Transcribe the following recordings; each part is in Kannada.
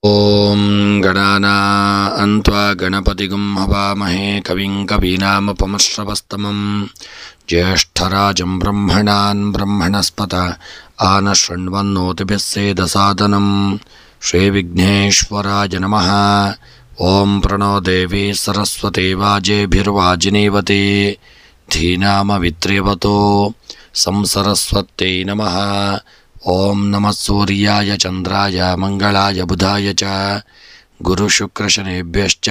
ಓಂ ಗಣಾನಾನ್ತ್ವಾ ಗಣಪತಿಗುಂ ಹವಾಮಹೇ ಕವಿಂ ಕವೀನಾಮುಪಮಶ್ರವಸ್ತಮಂ ಜ್ಯೇಷ್ಠರಾಜಂ ಬ್ರಹ್ಮಣಾನ್ ಬ್ರಹ್ಮಣಸ್ಪತ ಆನಶೃಣ್ವನ್ನೋತಿಭಿः ಸೇದಸಾದನಂ ಶ್ರೀವಿಘ್ನೇಶ್ವರಾಯ ನಮಃ. ಓಂ ಪ್ರಣೋ ದೇವಿ ಸರಸ್ವತಿ ವಾಜೇಭಿರ್ವಾಜಿನೀವತಿ ಧೀನಾಮವಿತ್ರ್ಯವತೋ ಸಂಸರಸ್ವತ್ಯೈ ನಮಃ. ಓಂ ನಮಃ ಸೂರ್ಯಾಯ ಚಂದ್ರಾಯ ಮಂಗಳಾಯ ಬುಧಾಯ ಚ ಗುರುಶುಕ್ರಶನೇಭ್ಯಶ್ಚ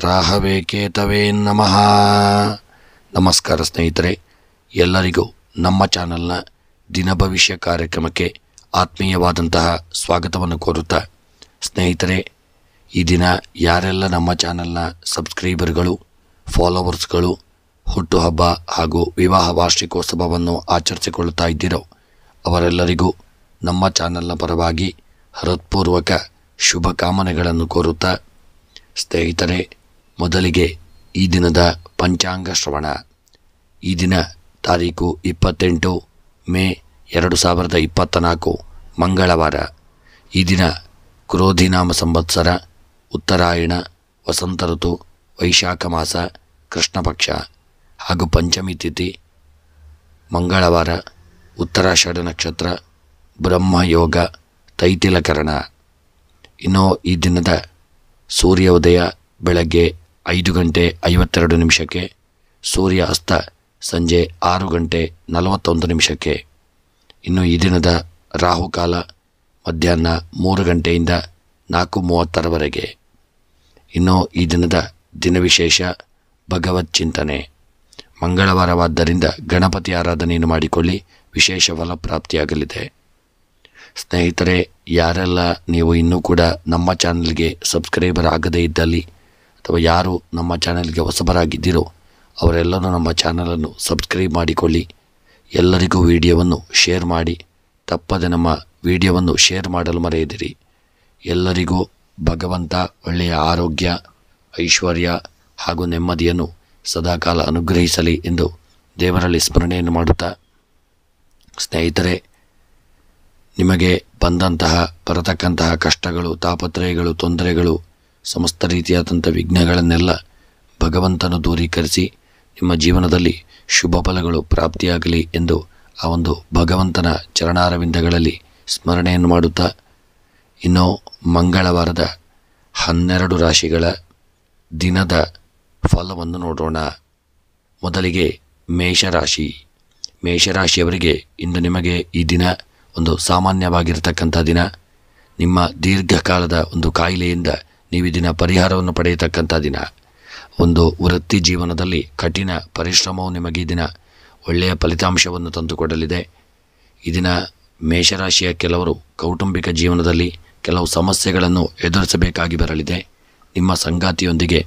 ರಾಹವೇ ಕೇತವೇ ನಮಃ. ನಮಸ್ಕಾರ ಸ್ನೇಹಿತರೆ, ಎಲ್ಲರಿಗೂ ನಮ್ಮ ಚಾನಲ್ನ ದಿನ ಭವಿಷ್ಯ ಕಾರ್ಯಕ್ರಮಕ್ಕೆ ಆತ್ಮೀಯವಾದಂತಹ ಸ್ವಾಗತವನ್ನು ಕೋರುತ್ತಾ, ಸ್ನೇಹಿತರೆ, ಈ ದಿನ ಯಾರೆಲ್ಲ ನಮ್ಮ ಚಾನಲ್ನ ಸಬ್ಸ್ಕ್ರೈಬರ್ಗಳು, ಫಾಲೋವರ್ಸ್ಗಳು ಹುಟ್ಟುಹಬ್ಬ ಹಾಗೂ ವಿವಾಹ ವಾರ್ಷಿಕೋತ್ಸವವನ್ನು ಆಚರಿಸಿಕೊಳ್ಳುತ್ತಾ ಇದ್ದೀರೋ ಅವರೆಲ್ಲರಿಗೂ ನಮ್ಮ ಚಾನಲ್ನ ಪರವಾಗಿ ಹೃತ್ಪೂರ್ವಕ ಶುಭ ಕಾಮನೆಗಳನ್ನು ಕೋರುತ್ತಾ, ಸ್ನೇಹಿತರೆ, ಮೊದಲಿಗೆ ಈ ದಿನದ ಪಂಚಾಂಗ ಶ್ರವಣ. ಈ ದಿನ ತಾರೀಕು 28 ಮೇ 2024 ಮಂಗಳವಾರ. ಈ ದಿನ ಕ್ರೋಧಿನಾಮ ಸಂವತ್ಸರ, ಉತ್ತರಾಯಣ, ವಸಂತ ಋತು, ವೈಶಾಖ ಮಾಸ, ಕೃಷ್ಣ ಪಕ್ಷ ಹಾಗೂ ಪಂಚಮಿ ತಿಥಿ ಮಂಗಳವಾರ, ಉತ್ತರಾಷಾಢ ನಕ್ಷತ್ರ, ಬ್ರಹ್ಮಯೋಗ, ತೈತಿಲಕರಣ. ಇನ್ನು ಈ ದಿನದ ಸೂರ್ಯೋದಯ ಬೆಳಗ್ಗೆ 5:52 ಸೂರ್ಯ ಅಸ್ತ ಸಂಜೆ 6:41. ಇನ್ನು ಈ ದಿನದ ರಾಹುಕಾಲ ಮಧ್ಯಾಹ್ನ 3 ಗಂಟೆಯಿಂದ 4:30 ಇನ್ನು ಈ ದಿನದ ದಿನವಿಶೇಷ ಭಗವತ್ ಚಿಂತನೆ. ಮಂಗಳವಾರವಾದ್ದರಿಂದ ಗಣಪತಿ ಆರಾಧನೆಯನ್ನು ಮಾಡಿಕೊಳ್ಳಿ, ವಿಶೇಷ ಫಲಪ್ರಾಪ್ತಿಯಾಗಲಿದೆ. ಸ್ನೇಹಿತರೆ, ಯಾರೆಲ್ಲ ನೀವು ಇನ್ನೂ ಕೂಡ ನಮ್ಮ ಚಾನಲ್ಗೆ ಸಬ್ಸ್ಕ್ರೈಬರ್ ಆಗದೇ ಇದ್ದಲ್ಲಿ ಅಥವಾ ಯಾರು ನಮ್ಮ ಚಾನಲ್ಗೆ ಹೊಸಬರಾಗಿದ್ದೀರೋ ಅವರೆಲ್ಲರೂ ನಮ್ಮ ಚಾನಲನ್ನು ಸಬ್ಸ್ಕ್ರೈಬ್ ಮಾಡಿಕೊಳ್ಳಿ. ಎಲ್ಲರಿಗೂ ವಿಡಿಯೋವನ್ನು ಶೇರ್ ಮಾಡಿ, ತಪ್ಪದೆ ನಮ್ಮ ವಿಡಿಯೋವನ್ನು ಶೇರ್ ಮಾಡಲು ಮರೆಯದಿರಿ. ಎಲ್ಲರಿಗೂ ಭಗವಂತ ಒಳ್ಳೆಯ ಆರೋಗ್ಯ, ಐಶ್ವರ್ಯ ಹಾಗೂ ನೆಮ್ಮದಿಯನ್ನು ಸದಾಕಾಲ ಅನುಗ್ರಹಿಸಲಿ ಎಂದು ದೇವರಲ್ಲಿ ಸ್ಮರಣೆಯನ್ನು ಮಾಡುತ್ತಾ, ಸ್ನೇಹಿತರೆ, ನಿಮಗೆ ಬರತಕ್ಕಂತಹ ಕಷ್ಟಗಳು, ತಾಪತ್ರಯಗಳು, ತೊಂದರೆಗಳು, ಸಮಸ್ತ ರೀತಿಯಾದಂಥ ವಿಘ್ನಗಳನ್ನೆಲ್ಲ ಭಗವಂತನು ದೂರೀಕರಿಸಿ ನಿಮ್ಮ ಜೀವನದಲ್ಲಿ ಶುಭ ಫಲಗಳು ಪ್ರಾಪ್ತಿಯಾಗಲಿ ಎಂದು ಆ ಒಂದು ಭಗವಂತನ ಚರಣಾರವಿಂದಗಳಲ್ಲಿ ಸ್ಮರಣೆಯನ್ನು ಮಾಡುತ್ತಾ, ಇನ್ನು ಮಂಗಳವಾರದ 12 ರಾಶಿಗಳ ದಿನದ ಫಲವನ್ನು ನೋಡೋಣ. ಮೊದಲಿಗೆ ಮೇಷರಾಶಿ. ಮೇಷರಾಶಿಯವರಿಗೆ ಇಂದು ನಿಮಗೆ ಈ ದಿನ ಒಂದು ಸಾಮಾನ್ಯವಾಗಿರ್ತಕ್ಕಂಥ ದಿನ. ನಿಮ್ಮ ದೀರ್ಘಕಾಲದ ಒಂದು ಕಾಯಿಲೆಯಿಂದ ನೀವು ಈ ದಿನ ಪರಿಹಾರವನ್ನು ಪಡೆಯತಕ್ಕಂಥ ದಿನ. ಒಂದು ವೃತ್ತಿ ಜೀವನದಲ್ಲಿ ಕಠಿಣ ಪರಿಶ್ರಮವು ನಿಮಗೆ ಈ ದಿನ ಒಳ್ಳೆಯ ಫಲಿತಾಂಶವನ್ನು ತಂದುಕೊಡಲಿದೆ. ಈ ದಿನ ಮೇಷರಾಶಿಯ ಕೆಲವರು ಕೌಟುಂಬಿಕ ಜೀವನದಲ್ಲಿ ಕೆಲವು ಸಮಸ್ಯೆಗಳನ್ನು ಎದುರಿಸಬೇಕಾಗಿ ಬರಲಿದೆ. ನಿಮ್ಮ ಸಂಗಾತಿಯೊಂದಿಗೆ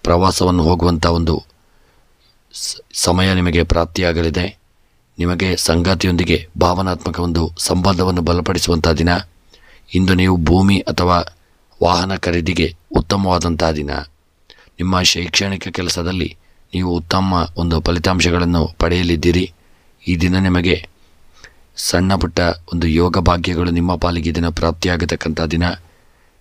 ಪ್ರವಾಸವನ್ನು ಹೋಗುವಂಥ ಒಂದು ಸಮಯ ನಿಮಗೆ ಪ್ರಾಪ್ತಿಯಾಗಲಿದೆ. ನಿಮಗೆ ಸಂಗಾತಿಯೊಂದಿಗೆ ಭಾವನಾತ್ಮಕ ಒಂದು ಸಂಬಂಧವನ್ನು ಬಲಪಡಿಸುವಂಥ ದಿನ. ಇಂದು ನೀವು ಭೂಮಿ ಅಥವಾ ವಾಹನ ಖರೀದಿಗೆ ಉತ್ತಮವಾದಂಥ ದಿನ. ನಿಮ್ಮ ಶೈಕ್ಷಣಿಕ ಕೆಲಸದಲ್ಲಿ ನೀವು ಉತ್ತಮ ಒಂದು ಫಲಿತಾಂಶಗಳನ್ನು ಪಡೆಯಲಿದ್ದೀರಿ. ಈ ದಿನ ನಿಮಗೆ ಸಣ್ಣ ಪುಟ್ಟ ಒಂದು ಯೋಗ ಭಾಗ್ಯಗಳು ನಿಮ್ಮ ಪಾಲಿಗೆ ದಿನ ಪ್ರಾಪ್ತಿಯಾಗತಕ್ಕಂಥ ದಿನ.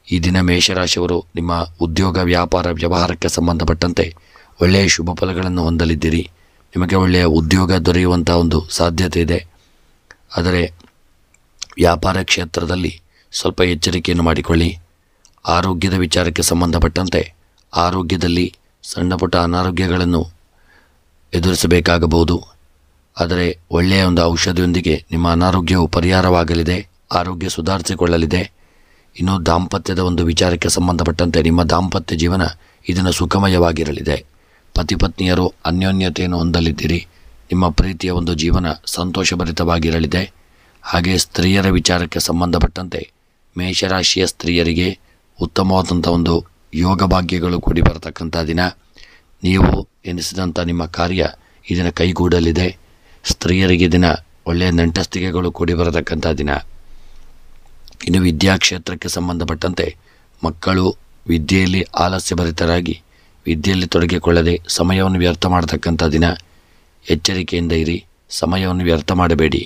ಈ ದಿನ ಮೇಷರಾಶಿಯವರು ನಿಮ್ಮ ಉದ್ಯೋಗ, ವ್ಯಾಪಾರ, ವ್ಯವಹಾರಕ್ಕೆ ಸಂಬಂಧಪಟ್ಟಂತೆ ಒಳ್ಳೆಯ ಶುಭ ಫಲಗಳನ್ನು ಹೊಂದಲಿದ್ದೀರಿ. ನಿಮಗೆ ಒಳ್ಳೆಯ ಉದ್ಯೋಗ ದೊರೆಯುವಂಥ ಒಂದು ಸಾಧ್ಯತೆ ಇದೆ. ಆದರೆ ವ್ಯಾಪಾರ ಕ್ಷೇತ್ರದಲ್ಲಿ ಸ್ವಲ್ಪ ಎಚ್ಚರಿಕೆಯನ್ನು ಮಾಡಿಕೊಳ್ಳಿ. ಆರೋಗ್ಯದ ವಿಚಾರಕ್ಕೆ ಸಂಬಂಧಪಟ್ಟಂತೆ ಆರೋಗ್ಯದಲ್ಲಿ ಸಣ್ಣ ಪುಟ್ಟ ಅನಾರೋಗ್ಯಗಳನ್ನು ಎದುರಿಸಬೇಕಾಗಬಹುದು. ಆದರೆ ಒಳ್ಳೆಯ ಒಂದು ಔಷಧಿಯೊಂದಿಗೆ ನಿಮ್ಮ ಅನಾರೋಗ್ಯವು ಪರಿಹಾರವಾಗಲಿದೆ, ಆರೋಗ್ಯ ಸುಧಾರಿಸಿಕೊಳ್ಳಲಿದೆ. ಇನ್ನು ದಾಂಪತ್ಯದ ಒಂದು ವಿಚಾರಕ್ಕೆ ಸಂಬಂಧಪಟ್ಟಂತೆ ನಿಮ್ಮ ದಾಂಪತ್ಯ ಜೀವನ ಇದನ್ನು ಸುಖಮಯವಾಗಿರಲಿದೆ. ಪತಿ ಪತ್ನಿಯರು ಅನ್ಯೋನ್ಯತೆಯನ್ನು ಹೊಂದಲಿದ್ದೀರಿ. ನಿಮ್ಮ ಪ್ರೀತಿಯ ಒಂದು ಜೀವನ ಸಂತೋಷಭರಿತವಾಗಿರಲಿದೆ. ಹಾಗೆ ಸ್ತ್ರೀಯರ ವಿಚಾರಕ್ಕೆ ಸಂಬಂಧಪಟ್ಟಂತೆ ಮೇಷರಾಶಿಯ ಸ್ತ್ರೀಯರಿಗೆ ಉತ್ತಮವಾದಂಥ ಒಂದು ಯೋಗ ಭಾಗ್ಯಗಳು ಕೂಡಿ ಬರತಕ್ಕಂಥ ದಿನ. ನೀವು ಎನಿಸಿದಂಥ ನಿಮ್ಮ ಕಾರ್ಯ ಈ ದಿನ ಕೈಗೂಡಲಿದೆ. ಸ್ತ್ರೀಯರಿಗೆ ದಿನ ಒಳ್ಳೆಯ ನೆಂಟಸ್ತಿಕೆಗಳು ಕೂಡಿ ಬರತಕ್ಕಂಥ ದಿನ. ಇನ್ನು ವಿದ್ಯಾಕ್ಷೇತ್ರಕ್ಕೆ ಸಂಬಂಧಪಟ್ಟಂತೆ ಮಕ್ಕಳು ವಿದ್ಯೆಯಲ್ಲಿ ಆಲಸ್ಯಭರಿತರಾಗಿ ವಿದ್ಯೆಯಲ್ಲಿ ತೊಡಗಿಕೊಳ್ಳದೆ ಸಮಯವನ್ನು ವ್ಯರ್ಥ ಮಾಡತಕ್ಕಂಥ ದಿನ. ಎಚ್ಚರಿಕೆಯಿಂದ ಇರಿ, ಸಮಯವನ್ನು ವ್ಯರ್ಥ ಮಾಡಬೇಡಿ.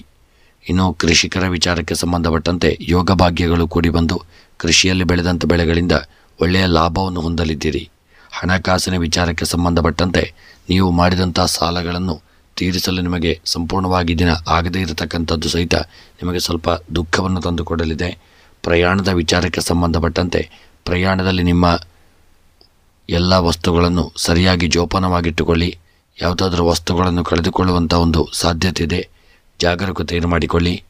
ಇನ್ನು ಕೃಷಿಕರ ವಿಚಾರಕ್ಕೆ ಸಂಬಂಧಪಟ್ಟಂತೆ ಯೋಗ ಭಾಗ್ಯಗಳು ಕೂಡಿ ಬಂದು ಕೃಷಿಯಲ್ಲಿ ಬೆಳೆದಂಥ ಬೆಳೆಗಳಿಂದ ಒಳ್ಳೆಯ ಲಾಭವನ್ನು ಹೊಂದಲಿದ್ದೀರಿ. ಹಣಕಾಸಿನ ವಿಚಾರಕ್ಕೆ ಸಂಬಂಧಪಟ್ಟಂತೆ ನೀವು ಮಾಡಿದಂಥ ಸಾಲಗಳನ್ನು ತೀರಿಸಲು ನಿಮಗೆ ಸಂಪೂರ್ಣವಾಗಿ ದಿನ ಆಗದೇ ಇರತಕ್ಕಂಥದ್ದು ಸಹಿತ ನಿಮಗೆ ಸ್ವಲ್ಪ ದುಃಖವನ್ನು ತಂದುಕೊಡಲಿದೆ. ಪ್ರಯಾಣದ ವಿಚಾರಕ್ಕೆ ಸಂಬಂಧಪಟ್ಟಂತೆ ಪ್ರಯಾಣದಲ್ಲಿ ನಿಮ್ಮ ಎಲ್ಲ ವಸ್ತುಗಳನ್ನು ಸರಿಯಾಗಿ ಜೋಪಾನವಾಗಿಟ್ಟುಕೊಳ್ಳಿ. ಯಾವುದಾದ್ರೂ ವಸ್ತುಗಳನ್ನು ಕಳೆದುಕೊಳ್ಳುವಂಥ ಒಂದು ಸಾಧ್ಯತೆ ಇದೆ, ಜಾಗರೂಕತೆಯನ್ನು ಮಾಡಿಕೊಳ್ಳಿ.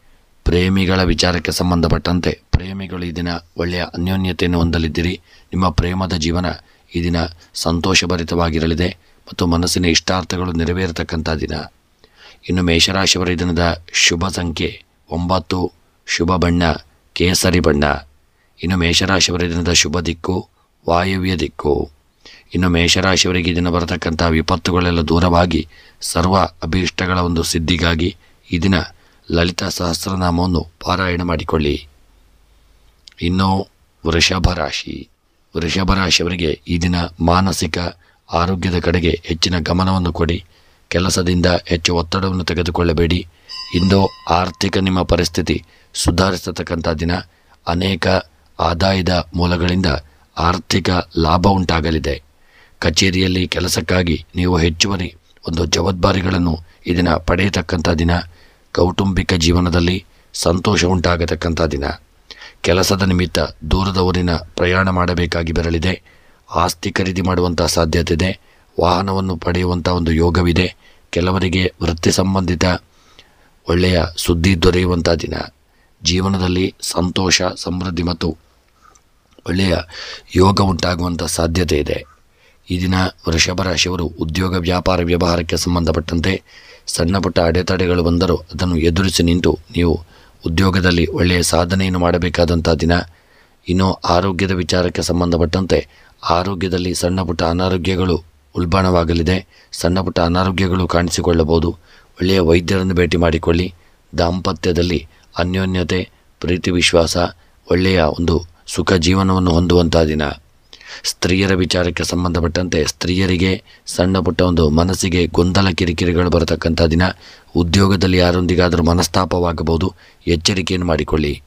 ಪ್ರೇಮಿಗಳ ವಿಚಾರಕ್ಕೆ ಸಂಬಂಧಪಟ್ಟಂತೆ ಪ್ರೇಮಿಗಳು ಈ ದಿನ ಒಳ್ಳೆಯ ಅನ್ಯೋನ್ಯತೆಯನ್ನು ಹೊಂದಲಿದ್ದೀರಿ. ನಿಮ್ಮ ಪ್ರೇಮದ ಜೀವನ ಈ ದಿನ ಸಂತೋಷಭರಿತವಾಗಿರಲಿದೆ ಮತ್ತು ಮನಸ್ಸಿನ ಇಷ್ಟಾರ್ಥಗಳು ನೆರವೇರತಕ್ಕಂಥ ದಿನ. ಇನ್ನು ಮೇಷರಾಶಿಯವರ ಈ ದಿನದ ಶುಭ ಸಂಖ್ಯೆ 9, ಶುಭ ಬಣ್ಣ ಕೇಸರಿ ಬಣ್ಣ. ಇನ್ನು ಮೇಷರಾಶಿಯವರ ಈ ದಿನದ ಶುಭ ದಿಕ್ಕು ವಾಯವ್ಯ ದಿಕ್ಕು. ಇನ್ನು ಮೇಷರಾಶಿಯವರಿಗೆ ಈ ದಿನ ಬರತಕ್ಕಂಥ ವಿಪತ್ತುಗಳೆಲ್ಲ ದೂರವಾಗಿ ಸರ್ವ ಅಭೀಷ್ಟಗಳ ಒಂದು ಸಿದ್ಧಿಗಾಗಿ ಈ ದಿನ ಲಲಿತಾ ಸಹಸ್ರನಾಮವನ್ನು ಪಾರಾಯಣ ಮಾಡಿಕೊಳ್ಳಿ. ಇನ್ನು ವೃಷಭ ರಾಶಿಯವರಿಗೆ ಈ ದಿನ ಮಾನಸಿಕ ಆರೋಗ್ಯದ ಕಡೆಗೆ ಹೆಚ್ಚಿನ ಗಮನವನ್ನು ಕೊಡಿ. ಕೆಲಸದಿಂದ ಹೆಚ್ಚು ಒತ್ತಡವನ್ನು ತೆಗೆದುಕೊಳ್ಳಬೇಡಿ. ಇಂದು ಆರ್ಥಿಕ ನಿಮ್ಮ ಪರಿಸ್ಥಿತಿ ಸುಧಾರಿಸತಕ್ಕಂಥ ದಿನ. ಅನೇಕ ಆದಾಯದ ಮೂಲಗಳಿಂದ ಆರ್ಥಿಕ ಲಾಭ ಉಂಟಾಗಲಿದೆ. ಕಚೇರಿಯಲ್ಲಿ ಕೆಲಸಕ್ಕಾಗಿ ನೀವು ಹೆಚ್ಚುವರಿ ಒಂದು ಜವಾಬ್ದಾರಿಗಳನ್ನು ಈ ದಿನ ಪಡೆಯತಕ್ಕಂಥ ದಿನ. ಕೌಟುಂಬಿಕ ಜೀವನದಲ್ಲಿ ಸಂತೋಷ ಉಂಟಾಗತಕ್ಕಂಥ ದಿನ. ಕೆಲಸದ ನಿಮಿತ್ತ ದೂರದ ಊರಿನ ಪ್ರಯಾಣ ಮಾಡಬೇಕಾಗಿ ಬರಲಿದೆ. ಆಸ್ತಿ ಖರೀದಿ ಮಾಡುವಂಥ ಸಾಧ್ಯತೆ ಇದೆ. ವಾಹನವನ್ನು ಪಡೆಯುವಂಥ ಒಂದು ಯೋಗವಿದೆ. ಕೆಲವರಿಗೆ ವೃತ್ತಿ ಸಂಬಂಧಿತ ಒಳ್ಳೆಯ ಸುದ್ದಿ ದೊರೆಯುವಂಥ ದಿನ. ಜೀವನದಲ್ಲಿ ಸಂತೋಷ, ಸಮೃದ್ಧಿ ಮತ್ತು ಒಳ್ಳೆಯ ಯೋಗ ಉಂಟಾಗುವಂಥ ಸಾಧ್ಯತೆ ಇದೆ. ಈ ದಿನ ವೃಷಭ ರಾಶಿಯವರು ಉದ್ಯೋಗ, ವ್ಯಾಪಾರ, ವ್ಯವಹಾರಕ್ಕೆ ಸಂಬಂಧಪಟ್ಟಂತೆ ಸಣ್ಣ ಪುಟ್ಟ ಅಡೆತಡೆಗಳು ಬಂದರೂ ಅದನ್ನು ಎದುರಿಸಿ ನಿಂತು ನೀವು ಉದ್ಯೋಗದಲ್ಲಿ ಒಳ್ಳೆಯ ಸಾಧನೆಯನ್ನು ಮಾಡಬೇಕಾದಂಥ ದಿನ. ಇನ್ನು ಆರೋಗ್ಯದ ವಿಚಾರಕ್ಕೆ ಸಂಬಂಧಪಟ್ಟಂತೆ ಆರೋಗ್ಯದಲ್ಲಿ ಸಣ್ಣ ಪುಟ್ಟ ಅನಾರೋಗ್ಯಗಳು ಉಲ್ಬಣವಾಗಲಿದೆ. ಸಣ್ಣ ಪುಟ್ಟ ಅನಾರೋಗ್ಯಗಳು ಕಾಣಿಸಿಕೊಳ್ಳಬಹುದು. ಒಳ್ಳೆಯ ವೈದ್ಯರನ್ನು ಭೇಟಿ ಮಾಡಿಕೊಳ್ಳಿ. ದಾಂಪತ್ಯದಲ್ಲಿ ಅನ್ಯೋನ್ಯತೆ, ಪ್ರೀತಿ, ವಿಶ್ವಾಸ, ಒಳ್ಳೆಯ ಒಂದು ಸುಖ ಜೀವನವನ್ನು ಹೊಂದುವಂಥ ದಿನ. ಸ್ತ್ರೀಯರ ವಿಚಾರಕ್ಕೆ ಸಂಬಂಧಪಟ್ಟಂತೆ ಸ್ತ್ರೀಯರಿಗೆ ಸಣ್ಣ ಪುಟ್ಟ ಒಂದು ಮನಸ್ಸಿಗೆ ಗೊಂದಲ, ಕಿರಿಕಿರಿಗಳು ಬರತಕ್ಕಂಥ ದಿನ. ಉದ್ಯೋಗದಲ್ಲಿ ಯಾರೊಂದಿಗಾದರೂ ಮನಸ್ತಾಪವಾಗಬಹುದು, ಎಚ್ಚರಿಕೆಯನ್ನು ಮಾಡಿಕೊಳ್ಳಿ.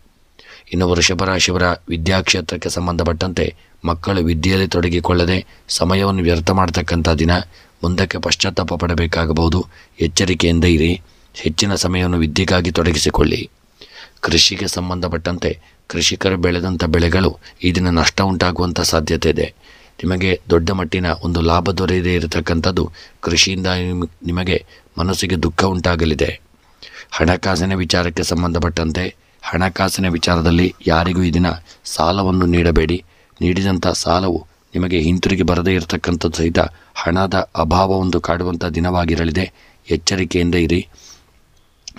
ಇನ್ನು ವೃಷಭ ರಾಶಿಯವರ ವಿದ್ಯಾಕ್ಷೇತ್ರಕ್ಕೆ ಸಂಬಂಧಪಟ್ಟಂತೆ ಮಕ್ಕಳು ವಿದ್ಯೆಯಲ್ಲಿ ತೊಡಗಿಕೊಳ್ಳದೆ ಸಮಯವನ್ನು ವ್ಯರ್ಥ ಮಾಡತಕ್ಕಂಥ ದಿನ. ಮುಂದಕ್ಕೆ ಪಶ್ಚಾತ್ತಾಪ ಪಡಬೇಕಾಗಬಹುದು. ಎಚ್ಚರಿಕೆಯಿಂದ ಇರಿ. ಹೆಚ್ಚಿನ ಸಮಯವನ್ನು ವಿದ್ಯೆಗಾಗಿ ತೊಡಗಿಸಿಕೊಳ್ಳಿ. ಕೃಷಿಗೆ ಸಂಬಂಧಪಟ್ಟಂತೆ ಕೃಷಿಕರು ಬೆಳೆದಂಥ ಬೆಳೆಗಳು ಈ ದಿನ ನಷ್ಟ ಉಂಟಾಗುವಂಥ ಸಾಧ್ಯತೆ ಇದೆ. ನಿಮಗೆ ದೊಡ್ಡ ಮಟ್ಟಿನ ಒಂದು ಲಾಭ ದೊರೆಯದೇ ಇರತಕ್ಕಂಥದ್ದು. ಕೃಷಿಯಿಂದ ನಿಮಗೆ ಮನಸ್ಸಿಗೆ ದುಃಖ ಉಂಟಾಗಲಿದೆ. ಹಣಕಾಸಿನ ವಿಚಾರಕ್ಕೆ ಸಂಬಂಧಪಟ್ಟಂತೆ ಹಣಕಾಸಿನ ವಿಚಾರದಲ್ಲಿ ಯಾರಿಗೂ ಈ ದಿನ ಸಾಲವನ್ನು ನೀಡಬೇಡಿ. ನೀಡಿದಂಥ ಸಾಲವು ನಿಮಗೆ ಹಿಂತಿರುಗಿ ಬರದೇ ಇರತಕ್ಕಂಥದ್ದು ಸಹಿತ ಹಣದ ಅಭಾವವೊಂದು ಕಾಡುವಂಥ ದಿನವಾಗಿರಲಿದೆ. ಎಚ್ಚರಿಕೆಯಿಂದ ಇರಿ.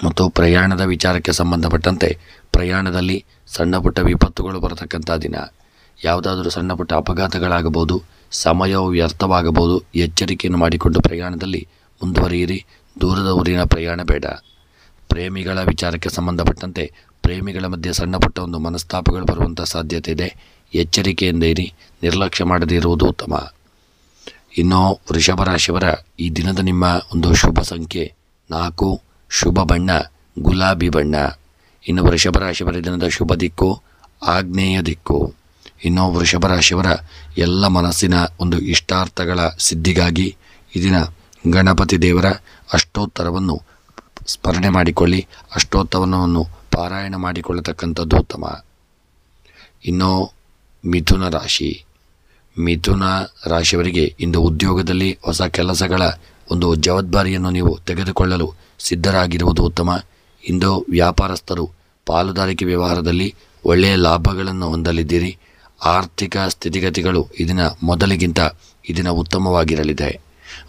ಮತ್ತು ಪ್ರಯಾಣದ ವಿಚಾರಕ್ಕೆ ಸಂಬಂಧಪಟ್ಟಂತೆ ಪ್ರಯಾಣದಲ್ಲಿ ಸಣ್ಣ ಪುಟ್ಟ ವಿಪತ್ತುಗಳು ಬರತಕ್ಕಂಥ ದಿನ. ಯಾವುದಾದರೂ ಸಣ್ಣ ಪುಟ್ಟ ಅಪಘಾತಗಳಾಗಬಹುದು, ಸಮಯವು ವ್ಯರ್ಥವಾಗಬಹುದು. ಎಚ್ಚರಿಕೆಯನ್ನು ಮಾಡಿಕೊಂಡು ಪ್ರಯಾಣದಲ್ಲಿ ಮುಂದುವರಿಯಿರಿ. ದೂರದ ಊರಿನ ಪ್ರಯಾಣ ಬೇಡ. ಪ್ರೇಮಿಗಳ ವಿಚಾರಕ್ಕೆ ಸಂಬಂಧಪಟ್ಟಂತೆ ಪ್ರೇಮಿಗಳ ಮಧ್ಯೆ ಸಣ್ಣ ಪುಟ್ಟ ಒಂದು ಮನಸ್ತಾಪಗಳು ಬರುವಂಥ ಸಾಧ್ಯತೆ ಇದೆ. ಎಚ್ಚರಿಕೆಯಿಂದ ಇರಿ. ನಿರ್ಲಕ್ಷ್ಯ ಮಾಡದೇ ಇರುವುದು ಉತ್ತಮ. ಇನ್ನು ವೃಷಭ ರಾಶಿಯವರ ಈ ದಿನದ ನಿಮ್ಮ ಒಂದು ಶುಭ ಸಂಖ್ಯೆ 4, ಶುಭ ಬಣ್ಣ ಗುಲಾಬಿ ಬಣ್ಣ. ಇನ್ನು ವೃಷಭ ರಾಶಿಯವರ ದಿನದ ಶುಭ ದಿಕ್ಕು ಆಗ್ನೇಯ ದಿಕ್ಕು. ಇನ್ನು ವೃಷಭ ರಾಶಿಯವರ ಎಲ್ಲ ಮನಸ್ಸಿನ ಒಂದು ಇಷ್ಟಾರ್ಥಗಳ ಸಿದ್ಧಿಗಾಗಿ ಈ ದಿನ ಗಣಪತಿ ದೇವರ ಅಷ್ಟೋತ್ತರವನ್ನು ಸ್ಮರಣೆ ಮಾಡಿಕೊಳ್ಳಿ. ಅಷ್ಟೋತ್ತರವನ್ನು ಪಾರಾಯಣ ಮಾಡಿಕೊಳ್ಳತಕ್ಕಂಥದ್ದು ಉತ್ತಮ. ಇನ್ನು ಮಿಥುನ ರಾಶಿಯವರಿಗೆ ಇಂದು ಉದ್ಯೋಗದಲ್ಲಿ ಹೊಸ ಕೆಲಸಗಳ ಒಂದು ಜವಾಬ್ದಾರಿಯನ್ನು ನೀವು ತೆಗೆದುಕೊಳ್ಳಲು ಸಿದ್ಧರಾಗಿರುವುದು ಉತ್ತಮ. ಇಂದು ವ್ಯಾಪಾರಸ್ಥರು ಪಾಲುದಾರಿಕೆ ವ್ಯವಹಾರದಲ್ಲಿ ಒಳ್ಳೆಯ ಲಾಭಗಳನ್ನು ಹೊಂದಲಿದ್ದೀರಿ. ಆರ್ಥಿಕ ಸ್ಥಿತಿಗತಿಗಳು ಇದರ ಮೊದಲಿಗಿಂತ ಇದರ ಉತ್ತಮವಾಗಿರಲಿದೆ.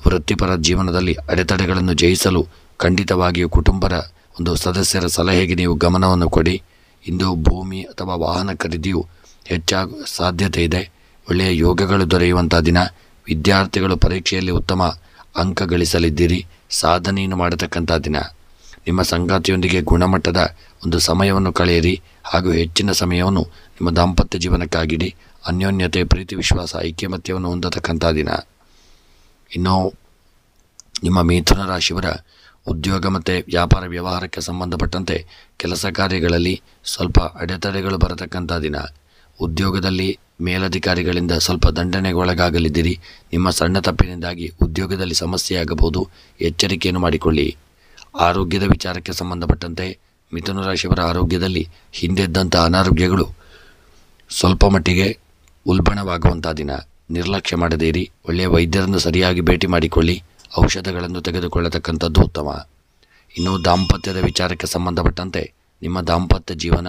ವೃತ್ತಿಪರ ಜೀವನದಲ್ಲಿ ಅಡೆತಡೆಗಳನ್ನು ಜಯಿಸಲು ಖಂಡಿತವಾಗಿಯೂ ಕುಟುಂಬದ ಒಂದು ಸದಸ್ಯರ ಸಲಹೆಗೆ ನೀವು ಗಮನವನ್ನು ಕೊಡಿ. ಇಂದು ಭೂಮಿ ಅಥವಾ ವಾಹನ ಖರೀದಿಯು ಹೆಚ್ಚಾಗುವ ಸಾಧ್ಯತೆ ಇದೆ. ಒಳ್ಳೆಯ ಯೋಗಗಳು ದೊರೆಯುವಂಥ ದಿನ. ವಿದ್ಯಾರ್ಥಿಗಳು ಪರೀಕ್ಷೆಯಲ್ಲಿ ಉತ್ತಮ ಅಂಕ ಗಳಿಸಲಿದ್ದೀರಿ. ಸಾಧನೆಯನ್ನು ಮಾಡತಕ್ಕಂಥ ದಿನ. ನಿಮ್ಮ ಸಂಗಾತಿಯೊಂದಿಗೆ ಗುಣಮಟ್ಟದ ಒಂದು ಸಮಯವನ್ನು ಕಳೆಯಿರಿ. ಹಾಗೂ ಹೆಚ್ಚಿನ ಸಮಯವನ್ನು ನಿಮ್ಮ ದಾಂಪತ್ಯ ಜೀವನಕ್ಕಾಗಿಡಿ. ಅನ್ಯೋನ್ಯತೆ, ಪ್ರೀತಿ, ವಿಶ್ವಾಸ, ಐಕ್ಯಮತ್ಯವನ್ನು ಹೊಂದತಕ್ಕಂಥ ದಿನ. ಇನ್ನು ನಿಮ್ಮ ಮಿಥುನ ರಾಶಿಯವರ ಉದ್ಯೋಗ ಮತ್ತು ವ್ಯಾಪಾರ ವ್ಯವಹಾರಕ್ಕೆ ಸಂಬಂಧಪಟ್ಟಂತೆ ಕೆಲಸ ಕಾರ್ಯಗಳಲ್ಲಿ ಸ್ವಲ್ಪ ಅಡೆತಡೆಗಳು ಬರತಕ್ಕಂಥ ದಿನ. ಉದ್ಯೋಗದಲ್ಲಿ ಮೇಲಧಿಕಾರಿಗಳಿಂದ ಸ್ವಲ್ಪ ದಂಡನೆಗೆ ಒಳಗಾಗಲಿದ್ದೀರಿ. ನಿಮ್ಮ ಸಣ್ಣ ತಪ್ಪಿನಿಂದಾಗಿ ಉದ್ಯೋಗದಲ್ಲಿ ಸಮಸ್ಯೆಯಾಗಬಹುದು, ಎಚ್ಚರಿಕೆಯನ್ನು ಮಾಡಿಕೊಳ್ಳಿ. ಆರೋಗ್ಯದ ವಿಚಾರಕ್ಕೆ ಸಂಬಂಧಪಟ್ಟಂತೆ ಮಿಥುನ ರಾಶಿಯವರ ಆರೋಗ್ಯದಲ್ಲಿ ಹಿಂದೆದ್ದಂಥ ಅನಾರೋಗ್ಯಗಳು ಸ್ವಲ್ಪ ಮಟ್ಟಿಗೆ ಉಲ್ಬಣವಾಗುವಂಥ ದಿನ. ನಿರ್ಲಕ್ಷ್ಯ ಮಾಡದೇ ಇರಿ. ಒಳ್ಳೆಯ ವೈದ್ಯರನ್ನು ಸರಿಯಾಗಿ ಭೇಟಿ ಮಾಡಿಕೊಳ್ಳಿ. ಔಷಧಗಳನ್ನು ತೆಗೆದುಕೊಳ್ಳತಕ್ಕಂಥದ್ದು ಉತ್ತಮ. ಇನ್ನು ದಾಂಪತ್ಯದ ವಿಚಾರಕ್ಕೆ ಸಂಬಂಧಪಟ್ಟಂತೆ ನಿಮ್ಮ ದಾಂಪತ್ಯ ಜೀವನ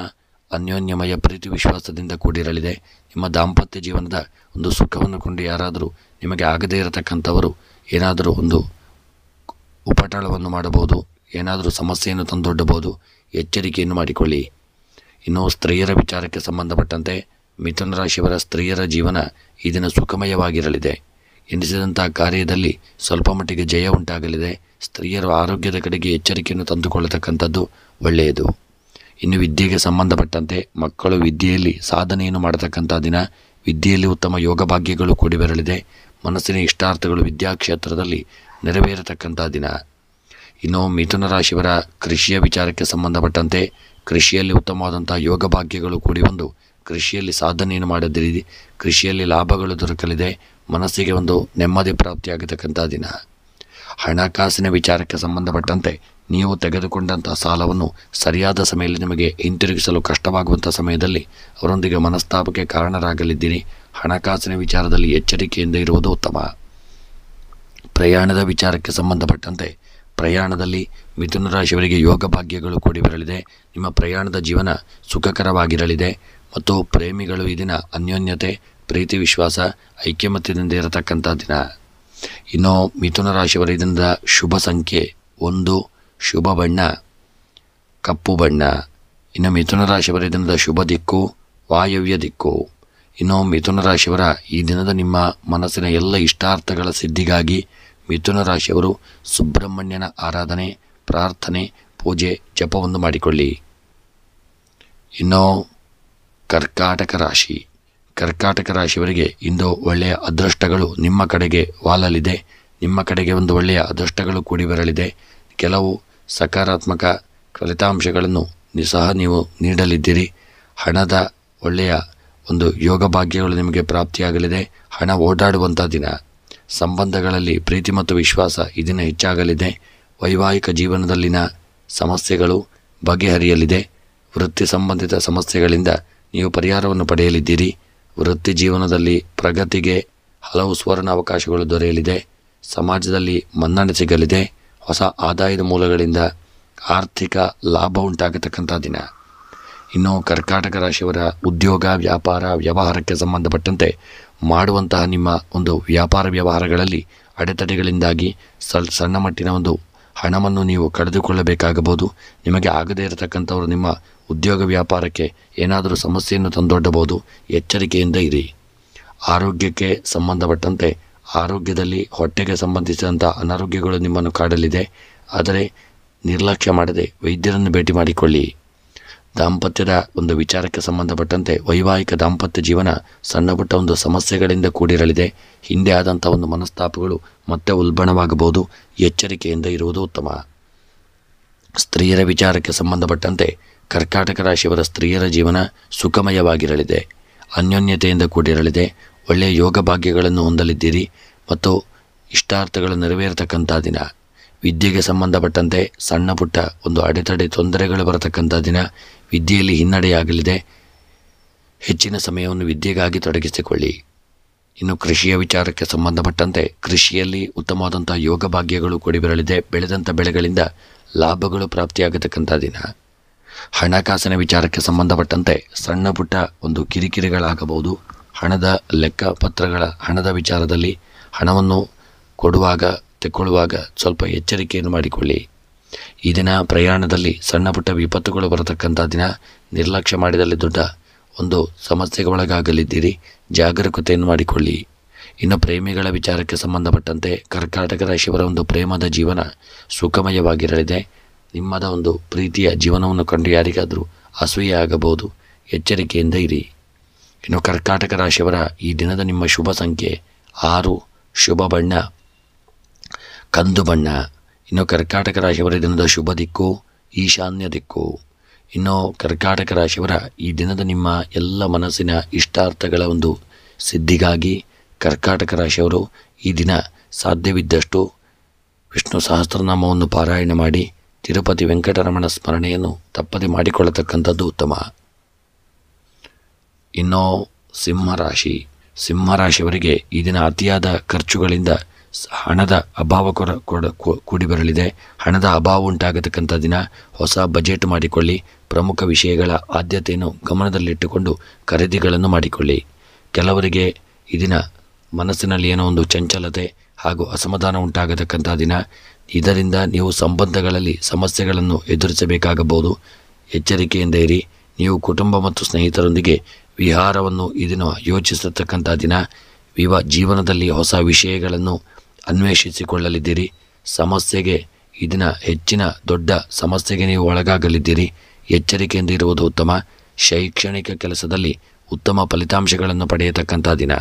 ಅನ್ಯೋನ್ಯಮಯ ಪ್ರೀತಿ ವಿಶ್ವಾಸದಿಂದ ಕೂಡಿರಲಿದೆ. ನಿಮ್ಮ ದಾಂಪತ್ಯ ಜೀವನದ ಒಂದು ಸುಖವನ್ನು ಕೊಂಡು ಯಾರಾದರೂ ನಿಮಗೆ ಆಗದೇ ಇರತಕ್ಕಂಥವರು ಏನಾದರೂ ಒಂದು ಉಪಟಳವನ್ನು ಮಾಡಬಹುದು, ಏನಾದರೂ ಸಮಸ್ಯೆಯನ್ನು ತಂದೊಡ್ಡಬಹುದು. ಎಚ್ಚರಿಕೆಯನ್ನು ಮಾಡಿಕೊಳ್ಳಿ. ಇನ್ನು ಸ್ತ್ರೀಯರ ವಿಚಾರಕ್ಕೆ ಸಂಬಂಧಪಟ್ಟಂತೆ ಮಿಥುನ ರಾಶಿಯವರ ಸ್ತ್ರೀಯರ ಜೀವನ ಈ ದಿನ ಸುಖಮಯವಾಗಿರಲಿದೆ. ಎನಿಸಿದಂಥ ಕಾರ್ಯದಲ್ಲಿ ಸ್ವಲ್ಪ ಮಟ್ಟಿಗೆ ಜಯ ಉಂಟಾಗಲಿದೆ. ಸ್ತ್ರೀಯರು ಆರೋಗ್ಯದ ಕಡೆಗೆ ಎಚ್ಚರಿಕೆಯನ್ನು ತಂದುಕೊಳ್ಳತಕ್ಕಂಥದ್ದು ಒಳ್ಳೆಯದು. ಇನ್ನು ವಿದ್ಯೆಗೆ ಸಂಬಂಧಪಟ್ಟಂತೆ ಮಕ್ಕಳು ವಿದ್ಯೆಯಲ್ಲಿ ಸಾಧನೆಯನ್ನು ಮಾಡತಕ್ಕಂಥ ದಿನ. ವಿದ್ಯೆಯಲ್ಲಿ ಉತ್ತಮ ಯೋಗ ಭಾಗ್ಯಗಳು ಕೂಡಿ ಬರಲಿದೆ. ಮನಸ್ಸಿನ ಇಷ್ಟಾರ್ಥಗಳು ವಿದ್ಯಾಕ್ಷೇತ್ರದಲ್ಲಿ ನೆರವೇರತಕ್ಕಂಥ ದಿನ. ಇನ್ನು ಮಿಥುನ ರಾಶಿಯವರ ಕೃಷಿಯ ವಿಚಾರಕ್ಕೆ ಸಂಬಂಧಪಟ್ಟಂತೆ ಕೃಷಿಯಲ್ಲಿ ಉತ್ತಮವಾದಂಥ ಯೋಗ ಭಾಗ್ಯಗಳು ಕೂಡಿ ಬಂದು ಕೃಷಿಯಲ್ಲಿ ಸಾಧನೆಯನ್ನು ಮಾಡದಿರಿ. ಕೃಷಿಯಲ್ಲಿ ಲಾಭಗಳು ದೊರಕಲಿದೆ. ಮನಸ್ಸಿಗೆ ಒಂದು ನೆಮ್ಮದಿ ಪ್ರಾಪ್ತಿಯಾಗತಕ್ಕಂಥ ದಿನ. ಹಣಕಾಸಿನ ವಿಚಾರಕ್ಕೆ ಸಂಬಂಧಪಟ್ಟಂತೆ ನೀವು ತೆಗೆದುಕೊಂಡಂಥ ಸಾಲವನ್ನು ಸರಿಯಾದ ಸಮಯದಲ್ಲಿ ನಿಮಗೆ ಹಿಂತಿರುಗಿಸಲು ಕಷ್ಟವಾಗುವಂಥ ಸಮಯದಲ್ಲಿ ಅವರೊಂದಿಗೆ ಮನಸ್ತಾಪಕ್ಕೆ ಕಾರಣರಾಗಲಿದ್ದೀರಿ. ಹಣಕಾಸಿನ ವಿಚಾರದಲ್ಲಿ ಎಚ್ಚರಿಕೆಯಿಂದ ಇರುವುದು ಉತ್ತಮ. ಪ್ರಯಾಣದ ವಿಚಾರಕ್ಕೆ ಸಂಬಂಧಪಟ್ಟಂತೆ ಪ್ರಯಾಣದಲ್ಲಿ ಮಿಥುನ ರಾಶಿಯವರಿಗೆ ಯೋಗ ಭಾಗ್ಯಗಳು ಕೂಡಿ ಬರಲಿದೆ. ನಿಮ್ಮ ಪ್ರಯಾಣದ ಜೀವನ ಸುಖಕರವಾಗಿರಲಿದೆ ಮತ್ತು ಪ್ರೇಮಿಗಳು ಈ ದಿನ ಅನ್ಯೋನ್ಯತೆ, ಪ್ರೀತಿ, ವಿಶ್ವಾಸ, ಐಕ್ಯಮತ್ಯದಿಂದ ಇರತಕ್ಕಂಥ ದಿನ. ಇನ್ನು ಮಿಥುನ ರಾಶಿಯವರ ಇದರಿಂದ ಶುಭ ಸಂಖ್ಯೆ 1, ಶುಭ ಬಣ್ಣ ಕಪ್ಪು ಬಣ್ಣ. ಇನ್ನು ಮಿಥುನ ರಾಶಿಯವರ ದಿನದ ಶುಭ ದಿಕ್ಕು ವಾಯವ್ಯ ದಿಕ್ಕು. ಇನ್ನು ಮಿಥುನ ರಾಶಿಯವರ ಈ ದಿನದ ನಿಮ್ಮ ಮನಸ್ಸಿನ ಎಲ್ಲ ಇಷ್ಟಾರ್ಥಗಳ ಸಿದ್ಧಿಗಾಗಿ ಮಿಥುನ ರಾಶಿಯವರು ಸುಬ್ರಹ್ಮಣ್ಯನ ಆರಾಧನೆ, ಪ್ರಾರ್ಥನೆ, ಪೂಜೆ, ಜಪವನ್ನು ಮಾಡಿಕೊಳ್ಳಿ. ಇನ್ನು ಕರ್ಕಾಟಕ ರಾಶಿ. ಕರ್ಕಾಟಕ ರಾಶಿಯವರಿಗೆ ಇಂದು ಒಳ್ಳೆಯ ಅದೃಷ್ಟಗಳು ನಿಮ್ಮ ಕಡೆಗೆ ವಾಲಲಿದೆ. ನಿಮ್ಮ ಕಡೆಗೆ ಒಂದು ಒಳ್ಳೆಯ ಅದೃಷ್ಟಗಳು ಕೂಡಿ ಬರಲಿದೆ. ಕೆಲವು ಸಕಾರಾತ್ಮಕ ಫಲಿತಾಂಶಗಳನ್ನು ಸಹ ನೀವು ನೀಡಲಿದ್ದೀರಿ. ಹಣದ ಒಳ್ಳೆಯ ಒಂದು ಯೋಗ ಭಾಗ್ಯಗಳು ನಿಮಗೆ ಪ್ರಾಪ್ತಿಯಾಗಲಿದೆ. ಹಣ ಓಡಾಡುವಂಥ ದಿನ. ಸಂಬಂಧಗಳಲ್ಲಿ ಪ್ರೀತಿ ಮತ್ತು ವಿಶ್ವಾಸ ಈ ದಿನ ಹೆಚ್ಚಾಗಲಿದೆ. ವೈವಾಹಿಕ ಜೀವನದಲ್ಲಿನ ಸಮಸ್ಯೆಗಳು ಬಗೆಹರಿಯಲಿದೆ. ವೃತ್ತಿ ಸಂಬಂಧಿತ ಸಮಸ್ಯೆಗಳಿಂದ ನೀವು ಪರಿಹಾರವನ್ನು ಪಡೆಯಲಿದ್ದೀರಿ. ವೃತ್ತಿ ಜೀವನದಲ್ಲಿ ಪ್ರಗತಿಗೆ ಹಲವು ಸುವರ್ಣ ಅವಕಾಶಗಳು ದೊರೆಯಲಿದೆ. ಸಮಾಜದಲ್ಲಿ ಮನ್ನಣೆ ಸಿಗಲಿದೆ. ಹೊಸ ಆದಾಯದ ಮೂಲಗಳಿಂದ ಆರ್ಥಿಕ ಲಾಭ ಉಂಟಾಗತಕ್ಕಂಥ ದಿನ. ಇನ್ನು ಕರ್ಕಾಟಕ ರಾಶಿಯವರ ಉದ್ಯೋಗ, ವ್ಯಾಪಾರ, ವ್ಯವಹಾರಕ್ಕೆ ಸಂಬಂಧಪಟ್ಟಂತೆ ಮಾಡುವಂತಹ ನಿಮ್ಮ ಒಂದು ವ್ಯಾಪಾರ ವ್ಯವಹಾರಗಳಲ್ಲಿ ಅಡೆತಡೆಗಳಿಂದಾಗಿ ಸಣ್ಣ ಮಟ್ಟಿನ ಒಂದು ಹಣವನ್ನು ನೀವು ಕಳೆದುಕೊಳ್ಳಬೇಕಾಗಬಹುದು. ನಿಮಗೆ ಆಗದೇ ಇರತಕ್ಕಂಥವರು ನಿಮ್ಮ ಉದ್ಯೋಗ ವ್ಯಾಪಾರಕ್ಕೆ ಏನಾದರೂ ಸಮಸ್ಯೆಯನ್ನು ತಂದೊಡ್ಡಬಹುದು. ಎಚ್ಚರಿಕೆಯಿಂದ ಇರಿ. ಆರೋಗ್ಯಕ್ಕೆ ಸಂಬಂಧಪಟ್ಟಂತೆ ಆರೋಗ್ಯದಲ್ಲಿ ಹೊಟ್ಟೆಗೆ ಸಂಬಂಧಿಸಿದಂಥ ಅನಾರೋಗ್ಯಗಳು ನಿಮ್ಮನ್ನು ಕಾಡಲಿದೆ. ಆದರೆ ನಿರ್ಲಕ್ಷ್ಯ ಮಾಡದೆ ವೈದ್ಯರನ್ನು ಭೇಟಿ ಮಾಡಿಕೊಳ್ಳಿ. ದಾಂಪತ್ಯದ ಒಂದು ವಿಚಾರಕ್ಕೆ ಸಂಬಂಧಪಟ್ಟಂತೆ ವೈವಾಹಿಕ ದಾಂಪತ್ಯ ಜೀವನ ಸಣ್ಣ ಪುಟ್ಟ ಒಂದು ಸಮಸ್ಯೆಗಳಿಂದ ಕೂಡಿರಲಿದೆ. ಹಿಂದೆ ಆದಂಥ ಒಂದು ಮನಸ್ತಾಪಗಳು ಮತ್ತೆ ಉಲ್ಬಣವಾಗಬಹುದು. ಎಚ್ಚರಿಕೆಯಿಂದ ಇರುವುದು ಉತ್ತಮ. ಸ್ತ್ರೀಯರ ವಿಚಾರಕ್ಕೆ ಸಂಬಂಧಪಟ್ಟಂತೆ ಕರ್ಕಾಟಕ ರಾಶಿಯವರ ಸ್ತ್ರೀಯರ ಜೀವನ ಸುಖಮಯವಾಗಿರಲಿದೆ. ಅನ್ಯೋನ್ಯತೆಯಿಂದ ಕೂಡಿರಲಿದೆ. ಒಳ್ಳೆಯ ಯೋಗ ಭಾಗ್ಯಗಳನ್ನು ಹೊಂದಲಿದ್ದೀರಿ ಮತ್ತು ಇಷ್ಟಾರ್ಥಗಳು ನೆರವೇರತಕ್ಕಂಥ ದಿನ. ವಿದ್ಯೆಗೆ ಸಂಬಂಧಪಟ್ಟಂತೆ ಸಣ್ಣ ಪುಟ್ಟ ಒಂದು ಅಡೆತಡೆ ತೊಂದರೆಗಳು ಬರತಕ್ಕಂಥ ದಿನ. ವಿದ್ಯೆಯಲ್ಲಿ ಹಿನ್ನಡೆಯಾಗಲಿದೆ. ಹೆಚ್ಚಿನ ಸಮಯವನ್ನು ವಿದ್ಯೆಗಾಗಿ ತೊಡಗಿಸಿಕೊಳ್ಳಿ. ಇನ್ನು ಕೃಷಿಯ ವಿಚಾರಕ್ಕೆ ಸಂಬಂಧಪಟ್ಟಂತೆ ಕೃಷಿಯಲ್ಲಿ ಉತ್ತಮವಾದಂಥ ಯೋಗ ಭಾಗ್ಯಗಳು ಕೂಡಿ ಬರಲಿದೆ. ಬೆಳೆದಂಥ ಬೆಳೆಗಳಿಂದ ಲಾಭಗಳು ಪ್ರಾಪ್ತಿಯಾಗತಕ್ಕಂಥ ದಿನ. ಹಣಕಾಸಿನ ವಿಚಾರಕ್ಕೆ ಸಂಬಂಧಪಟ್ಟಂತೆ ಸಣ್ಣ ಪುಟ್ಟ ಒಂದು ಕಿರಿಕಿರಿಗಳಾಗಬಹುದು. ಹಣದ ಲೆಕ್ಕಪತ್ರಗಳ ಹಣದ ವಿಚಾರದಲ್ಲಿ ಹಣವನ್ನು ಕೊಡುವಾಗ ತೆಕ್ಕೊಳ್ಳುವಾಗ ಸ್ವಲ್ಪ ಎಚ್ಚರಿಕೆಯನ್ನು ಮಾಡಿಕೊಳ್ಳಿ. ಈ ದಿನ ಪ್ರಯಾಣದಲ್ಲಿ ಸಣ್ಣ ಪುಟ್ಟ ವಿಪತ್ತುಗಳು ಬರತಕ್ಕಂಥ ದಿನ. ನಿರ್ಲಕ್ಷ್ಯ ಮಾಡಿದಲ್ಲಿ ದೊಡ್ಡ ಒಂದು ಸಮಸ್ಯೆಗೆ ಒಳಗಾಗಲಿದ್ದೀರಿ. ಜಾಗರೂಕತೆಯನ್ನು ಮಾಡಿಕೊಳ್ಳಿ. ಇನ್ನು ಪ್ರೇಮಿಗಳ ವಿಚಾರಕ್ಕೆ ಸಂಬಂಧಪಟ್ಟಂತೆ ಕರ್ಕಾಟಕ ರಾಶಿಯವರ ಒಂದು ಪ್ರೇಮದ ಜೀವನ ಸುಖಮಯವಾಗಿರಲಿದೆ. ನಿಮ್ಮದ ಒಂದು ಪ್ರೀತಿಯ ಜೀವನವನ್ನು ಕಂಡು ಯಾರಿಗಾದರೂ ಅಸೂಯೆ ಆಗಬಹುದು. ಎಚ್ಚರಿಕೆಯಿಂದ ಇರಿ. ಇನ್ನು ಕರ್ಕಾಟಕ ರಾಶಿಯವರ ಈ ದಿನದ ನಿಮ್ಮ ಶುಭ ಸಂಖ್ಯೆ 6, ಶುಭ ಬಣ್ಣ ಕಂದು ಬಣ್ಣ. ಇನ್ನು ಕರ್ಕಾಟಕ ರಾಶಿಯವರ ದಿನದ ಶುಭ ದಿಕ್ಕು ಈಶಾನ್ಯ ದಿಕ್ಕು. ಇನ್ನು ಕರ್ಕಾಟಕ ರಾಶಿಯವರ ಈ ದಿನದ ನಿಮ್ಮ ಎಲ್ಲ ಮನಸ್ಸಿನ ಇಷ್ಟಾರ್ಥಗಳ ಒಂದು ಸಿದ್ಧಿಗಾಗಿ ಕರ್ಕಾಟಕ ರಾಶಿಯವರು ಈ ದಿನ ಸಾಧ್ಯವಿದ್ದಷ್ಟು ವಿಷ್ಣು ಸಹಸ್ರನಾಮವನ್ನು ಪಾರಾಯಣ ಮಾಡಿ ತಿರುಪತಿ ವೆಂಕಟರಮಣ ಸ್ಮರಣೆಯನ್ನು ತಪ್ಪದೆ ಮಾಡಿಕೊಳ್ಳತಕ್ಕಂಥದ್ದು ಉತ್ತಮ. ಇನ್ನು ಸಿಂಹರಾಶಿಯವರಿಗೆ ಈ ದಿನ ಅತಿಯಾದ ಖರ್ಚುಗಳಿಂದ ಹಣದ ಅಭಾವ ಕೂಡಿ ಬರಲಿದೆ. ಹಣದ ಅಭಾವ ಉಂಟಾಗತಕ್ಕಂಥ ದಿನ. ಹೊಸ ಬಜೆಟ್ ಮಾಡಿಕೊಳ್ಳಿ. ಪ್ರಮುಖ ವಿಷಯಗಳ ಆದ್ಯತೆಯನ್ನು ಗಮನದಲ್ಲಿಟ್ಟುಕೊಂಡು ಖರೀದಿಗಳನ್ನು ಮಾಡಿಕೊಳ್ಳಿ. ಕೆಲವರಿಗೆ ಈ ದಿನ ಮನಸ್ಸಿನಲ್ಲಿ ಏನೋ ಒಂದು ಚಂಚಲತೆ ಹಾಗೂ ಅಸಮಾಧಾನ ಉಂಟಾಗತಕ್ಕಂಥ ದಿನ. ಇದರಿಂದ ನೀವು ಸಂಬಂಧಗಳಲ್ಲಿ ಸಮಸ್ಯೆಗಳನ್ನು ಎದುರಿಸಬೇಕಾಗಬಹುದು. ಎಚ್ಚರಿಕೆಯಿಂದ ಇರಿ. ನೀವು ಕುಟುಂಬ ಮತ್ತು ಸ್ನೇಹಿತರೊಂದಿಗೆ ವಿಹಾರವನ್ನು ಈ ದಿನ ಯೋಚಿಸತಕ್ಕಂಥ ದಿನ. ಜೀವನದಲ್ಲಿ ಹೊಸ ವಿಷಯಗಳನ್ನು ಅನ್ವೇಷಿಸಿಕೊಳ್ಳಲಿದ್ದೀರಿ. ಸಮಸ್ಯೆಗೆ ಈ ದಿನ ಹೆಚ್ಚಿನ ದೊಡ್ಡ ಸಮಸ್ಯೆಗೆ ನೀವು ಒಳಗಾಗಲಿದ್ದೀರಿ. ಎಚ್ಚರಿಕೆಯಿಂದ ಇರುವುದು ಉತ್ತಮ. ಶೈಕ್ಷಣಿಕ ಕೆಲಸದಲ್ಲಿ ಉತ್ತಮ ಫಲಿತಾಂಶಗಳನ್ನು ಪಡೆಯತಕ್ಕಂಥ ದಿನ.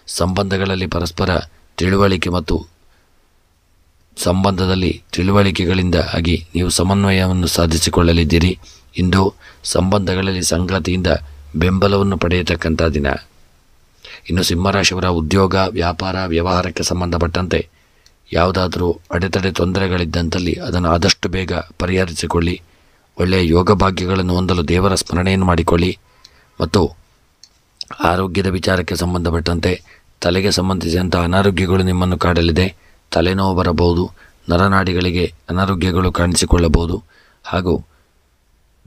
ಸಂಬಂಧಗಳಲ್ಲಿ ಪರಸ್ಪರ ತಿಳುವಳಿಕೆ ಮತ್ತು ಸಂಬಂಧದಲ್ಲಿ ತಿಳುವಳಿಕೆಗಳಿಂದ ಆಗಿ ನೀವು ಸಮನ್ವಯವನ್ನು ಸಾಧಿಸಿಕೊಳ್ಳಲಿದ್ದೀರಿ. ಇಂದು ಸಂಬಂಧಗಳಲ್ಲಿ ಸಂಗಾತಿಯಿಂದ ಬೆಂಬಲವನ್ನು ಪಡೆಯತಕ್ಕಂಥ ದಿನ. ಇನ್ನು ಸಿಂಹರಾಶಿಯವರ ಉದ್ಯೋಗ, ವ್ಯಾಪಾರ, ವ್ಯವಹಾರಕ್ಕೆ ಸಂಬಂಧಪಟ್ಟಂತೆ ಯಾವುದಾದರೂ ಅಡೆತಡೆ ತೊಂದರೆಗಳಿದ್ದಂತಲ್ಲಿ ಅದನ್ನು ಆದಷ್ಟು ಬೇಗ ಪರಿಹರಿಸಿಕೊಳ್ಳಿ. ಒಳ್ಳೆಯ ಯೋಗ ಭಾಗ್ಯಗಳನ್ನು ಹೊಂದಲು ದೇವರ ಸ್ಮರಣೆಯನ್ನು ಮಾಡಿಕೊಳ್ಳಿ. ಮತ್ತು ಆರೋಗ್ಯದ ವಿಚಾರಕ್ಕೆ ಸಂಬಂಧಪಟ್ಟಂತೆ ತಲೆಗೆ ಸಂಬಂಧಿಸಿದಂಥ ಅನಾರೋಗ್ಯಗಳು ನಿಮ್ಮನ್ನು ಕಾಡಲಿದೆ. ತಲೆನೋವು ಬರಬಹುದು. ನರನಾಡಿಗಳಿಗೆ ಅನಾರೋಗ್ಯಗಳು ಕಾಣಿಸಿಕೊಳ್ಳಬಹುದು. ಹಾಗೂ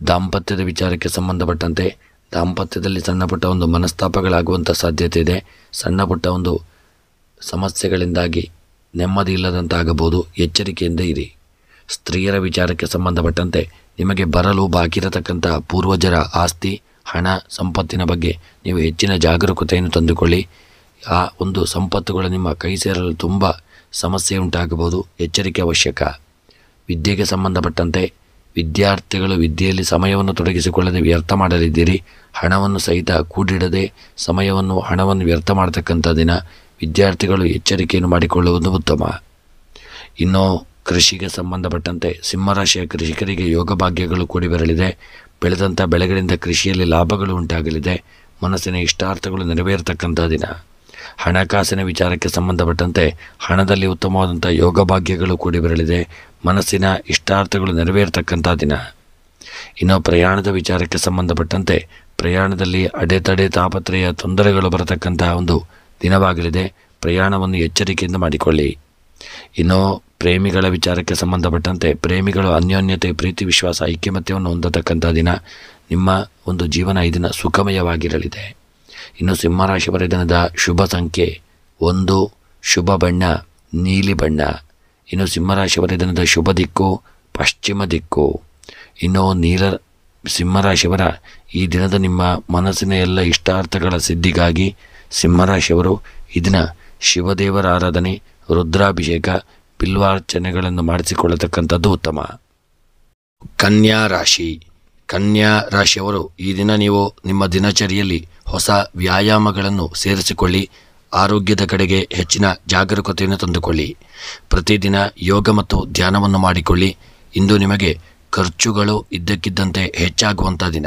ದಾಂಪತ್ಯದ ವಿಚಾರಕ್ಕೆ ಸಂಬಂಧಪಟ್ಟಂತೆ ದಾಂಪತ್ಯದಲ್ಲಿ ಸಣ್ಣ ಪುಟ್ಟ ಒಂದು ಮನಸ್ತಾಪಗಳಾಗುವಂಥ ಸಾಧ್ಯತೆ ಇದೆ. ಸಣ್ಣ ಪುಟ್ಟ ಒಂದು ಸಮಸ್ಯೆಗಳಿಂದಾಗಿ ನೆಮ್ಮದಿ ಇಲ್ಲದಂತಾಗಬಹುದು. ಎಚ್ಚರಿಕೆಯಿಂದ ಇರಿ. ಸ್ತ್ರೀಯರ ವಿಚಾರಕ್ಕೆ ಸಂಬಂಧಪಟ್ಟಂತೆ ನಿಮಗೆ ಬರಲು ಬಾಕಿರತಕ್ಕಂಥ ಪೂರ್ವಜರ ಆಸ್ತಿ, ಹಣ, ಸಂಪತ್ತಿನ ಬಗ್ಗೆ ನೀವು ಹೆಚ್ಚಿನ ಜಾಗರೂಕತೆಯನ್ನು ತಂದುಕೊಳ್ಳಿ. ಆ ಒಂದು ಸಂಪತ್ತುಗಳು ನಿಮ್ಮ ಕೈ ಸೇರಲು ತುಂಬ ಸಮಸ್ಯೆ ಉಂಟಾಗಬಹುದು. ಎಚ್ಚರಿಕೆ ಅವಶ್ಯಕ. ವಿದ್ಯೆಗೆ ಸಂಬಂಧಪಟ್ಟಂತೆ ವಿದ್ಯಾರ್ಥಿಗಳು ವಿದ್ಯೆಯಲ್ಲಿ ಸಮಯವನ್ನು ತೊಡಗಿಸಿಕೊಳ್ಳದೆ ವ್ಯರ್ಥ ಮಾಡಲಿದ್ದೀರಿ. ಹಣವನ್ನು ಸಹಿತ ಕೂಡಿಡದೆ ಹಣವನ್ನು ವ್ಯರ್ಥ ಮಾಡತಕ್ಕಂಥ ದಿನ. ವಿದ್ಯಾರ್ಥಿಗಳು ಎಚ್ಚರಿಕೆಯನ್ನು ಮಾಡಿಕೊಳ್ಳುವುದು ಉತ್ತಮ. ಇನ್ನು ಕೃಷಿಗೆ ಸಂಬಂಧಪಟ್ಟಂತೆ ಸಿಂಹರಾಶಿಯ ಕೃಷಿಕರಿಗೆ ಯೋಗ ಭಾಗ್ಯಗಳು ಕೂಡಿ ಬರಲಿದೆ. ಬೆಳೆದಂಥ ಬೆಳೆಗಳಿಂದ ಕೃಷಿಯಲ್ಲಿ ಲಾಭಗಳು ಉಂಟಾಗಲಿದೆ. ಮನಸ್ಸಿನ ಇಷ್ಟಾರ್ಥಗಳು ನೆರವೇರತಕ್ಕಂಥ ದಿನ. ಹಣಕಾಸಿನ ವಿಚಾರಕ್ಕೆ ಸಂಬಂಧಪಟ್ಟಂತೆ ಹಣದಲ್ಲಿ ಉತ್ತಮವಾದಂಥ ಯೋಗ ಭಾಗ್ಯಗಳು ಕೂಡಿ ಬರಲಿದೆ. ಮನಸ್ಸಿನ ಇಷ್ಟಾರ್ಥಗಳು ನೆರವೇರತಕ್ಕಂಥ ದಿನ. ಇನ್ನು ಪ್ರಯಾಣದ ವಿಚಾರಕ್ಕೆ ಸಂಬಂಧಪಟ್ಟಂತೆ ಪ್ರಯಾಣದಲ್ಲಿ ಅಡೆತಡೆ, ತಾಪತ್ರಯ, ತೊಂದರೆಗಳು ಬರತಕ್ಕಂತಹ ಒಂದು ದಿನವಾಗಲಿದೆ. ಪ್ರಯಾಣವನ್ನು ಎಚ್ಚರಿಕೆಯಿಂದ ಮಾಡಿಕೊಳ್ಳಿ. ಇನ್ನು ಪ್ರೇಮಿಗಳ ವಿಚಾರಕ್ಕೆ ಸಂಬಂಧಪಟ್ಟಂತೆ ಪ್ರೇಮಿಗಳು ಅನ್ಯೋನ್ಯತೆ, ಪ್ರೀತಿ, ವಿಶ್ವಾಸ, ಐಕ್ಯಮತ್ಯವನ್ನು ಹೊಂದತಕ್ಕಂಥ ದಿನ. ನಿಮ್ಮ ಒಂದು ಜೀವನ ಈ ದಿನ ಸುಖಮಯವಾಗಿರಲಿದೆ. ಇನ್ನು ಸಿಂಹರಾಶಿಯವರ ದಿನದ ಶುಭ ಸಂಖ್ಯೆ 1, ಶುಭ ಬಣ್ಣ ನೀಲಿ ಬಣ್ಣ. ಇನ್ನು ಸಿಂಹರಾಶಿಯವರ ದಿನದ ಶುಭ ದಿಕ್ಕು ಪಶ್ಚಿಮ ದಿಕ್ಕು. ಇನ್ನು ಸಿಂಹರಾಶಿಯವರ ಈ ದಿನದ ನಿಮ್ಮ ಮನಸ್ಸಿನ ಎಲ್ಲ ಇಷ್ಟಾರ್ಥಗಳ ಸಿದ್ಧಿಗಾಗಿ ಸಿಂಹರಾಶಿಯವರು ಈ ದಿನ ಶಿವದೇವರ ಆರಾಧನೆ, ರುದ್ರಾಭಿಷೇಕ, ಬಿಲ್ವಾರ್ಚನೆಗಳನ್ನು ಮಾಡಿಸಿಕೊಳ್ಳತಕ್ಕಂಥದ್ದು ಉತ್ತಮ. ಕನ್ಯಾ ರಾಶಿಯವರು ಈ ದಿನ ನೀವು ನಿಮ್ಮ ದಿನಚರಿಯಲ್ಲಿ ಹೊಸ ವ್ಯಾಯಾಮಗಳನ್ನು ಸೇರಿಸಿಕೊಳ್ಳಿ. ಆರೋಗ್ಯದ ಕಡೆಗೆ ಹೆಚ್ಚಿನ ಜಾಗರೂಕತೆಯನ್ನು ತಂದುಕೊಳ್ಳಿ. ಪ್ರತಿದಿನ ಯೋಗ ಮತ್ತು ಧ್ಯಾನವನ್ನು ಮಾಡಿಕೊಳ್ಳಿ. ಇಂದು ನಿಮಗೆ ಖರ್ಚುಗಳು ಇದ್ದಕ್ಕಿದ್ದಂತೆ ಹೆಚ್ಚಾಗುವಂಥ ದಿನ.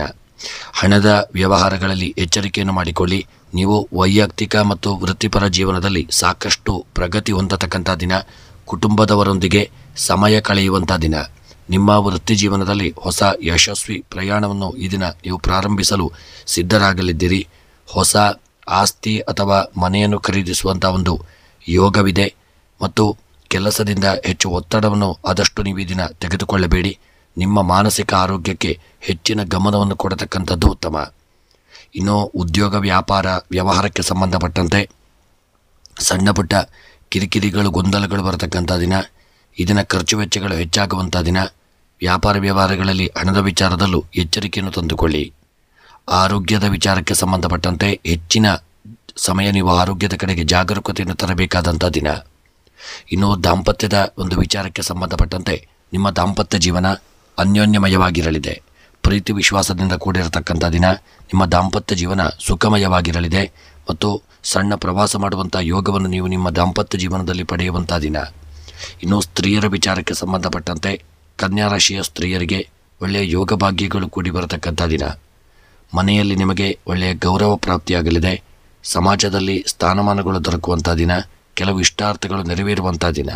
ಹಣದ ವ್ಯವಹಾರಗಳಲ್ಲಿ ಎಚ್ಚರಿಕೆಯನ್ನು ಮಾಡಿಕೊಳ್ಳಿ. ನೀವು ವೈಯಕ್ತಿಕ ಮತ್ತು ವೃತ್ತಿಪರ ಜೀವನದಲ್ಲಿ ಸಾಕಷ್ಟು ಪ್ರಗತಿ ಹೊಂದತಕ್ಕಂಥ ದಿನ. ಕುಟುಂಬದವರೊಂದಿಗೆ ಸಮಯ ಕಳೆಯುವಂಥ ದಿನ. ನಿಮ್ಮ ವೃತ್ತಿ ಜೀವನದಲ್ಲಿ ಹೊಸ ಯಶಸ್ವಿ ಪ್ರಯಾಣವನ್ನು ಈ ದಿನ ನೀವು ಪ್ರಾರಂಭಿಸಲು ಸಿದ್ಧರಾಗಲಿದ್ದೀರಿ. ಹೊಸ ಆಸ್ತಿ ಅಥವಾ ಮನೆಯನ್ನು ಖರೀದಿಸುವಂಥ ಒಂದು ಯೋಗವಿದೆ. ಮತ್ತು ಕೆಲಸದಿಂದ ಹೆಚ್ಚು ಒತ್ತಡವನ್ನು ಆದಷ್ಟು ನೀವು ಈ ದಿನ ತೆಗೆದುಕೊಳ್ಳಬೇಡಿ. ನಿಮ್ಮ ಮಾನಸಿಕ ಆರೋಗ್ಯಕ್ಕೆ ಹೆಚ್ಚಿನ ಗಮನವನ್ನು ಕೊಡತಕ್ಕಂಥದ್ದು ಉತ್ತಮ. ಇನ್ನು ಉದ್ಯೋಗ, ವ್ಯಾಪಾರ, ವ್ಯವಹಾರಕ್ಕೆ ಸಂಬಂಧಪಟ್ಟಂತೆ ಸಣ್ಣ ಪುಟ್ಟ ಕಿರಿಕಿರಿಗಳು, ಗೊಂದಲಗಳು ಬರತಕ್ಕಂಥ ದಿನ. ಈ ದಿನ ಖರ್ಚು ವೆಚ್ಚಗಳು ಹೆಚ್ಚಾಗುವಂಥ ದಿನ. ವ್ಯಾಪಾರ ವ್ಯವಹಾರಗಳಲ್ಲಿ ಹಣದ ವಿಚಾರದಲ್ಲೂ ಎಚ್ಚರಿಕೆಯನ್ನು ತಂದುಕೊಳ್ಳಿ. ಆರೋಗ್ಯದ ವಿಚಾರಕ್ಕೆ ಸಂಬಂಧಪಟ್ಟಂತೆ ಹೆಚ್ಚಿನ ಸಮಯ ನೀವು ಆರೋಗ್ಯದ ಕಡೆಗೆ ಜಾಗರೂಕತೆಯನ್ನು ತರಬೇಕಾದಂಥ ದಿನ. ಇನ್ನು ದಾಂಪತ್ಯದ ಒಂದು ವಿಚಾರಕ್ಕೆ ಸಂಬಂಧಪಟ್ಟಂತೆ ನಿಮ್ಮ ದಾಂಪತ್ಯ ಜೀವನ ಅನ್ಯೋನ್ಯಮಯವಾಗಿರಲಿದೆ. ಪ್ರೀತಿ ವಿಶ್ವಾಸದಿಂದ ಕೂಡಿರತಕ್ಕಂಥ ದಿನ. ನಿಮ್ಮ ದಾಂಪತ್ಯ ಜೀವನ ಸುಖಮಯವಾಗಿರಲಿದೆ. ಮತ್ತು ಸಣ್ಣ ಪ್ರವಾಸ ಮಾಡುವಂಥ ಯೋಗವನ್ನು ನೀವು ನಿಮ್ಮ ದಾಂಪತ್ಯ ಜೀವನದಲ್ಲಿ ಪಡೆಯುವಂಥ ದಿನ. ಇನ್ನು ಸ್ತ್ರೀಯರ ವಿಚಾರಕ್ಕೆ ಸಂಬಂಧಪಟ್ಟಂತೆ ಕನ್ಯಾ ರಾಶಿಯ ಸ್ತ್ರೀಯರಿಗೆ ಒಳ್ಳೆಯ ಯೋಗ ಭಾಗ್ಯಗಳು ಕೂಡಿ ಬರತಕ್ಕಂಥ ದಿನ. ಮನೆಯಲ್ಲಿ ನಿಮಗೆ ಒಳ್ಳೆಯ ಗೌರವ ಪ್ರಾಪ್ತಿಯಾಗಲಿದೆ. ಸಮಾಜದಲ್ಲಿ ಸ್ಥಾನಮಾನಗಳು ದೊರಕುವಂಥ ದಿನ. ಕೆಲವು ಇಷ್ಟಾರ್ಥಗಳು ನೆರವೇರುವಂಥ ದಿನ.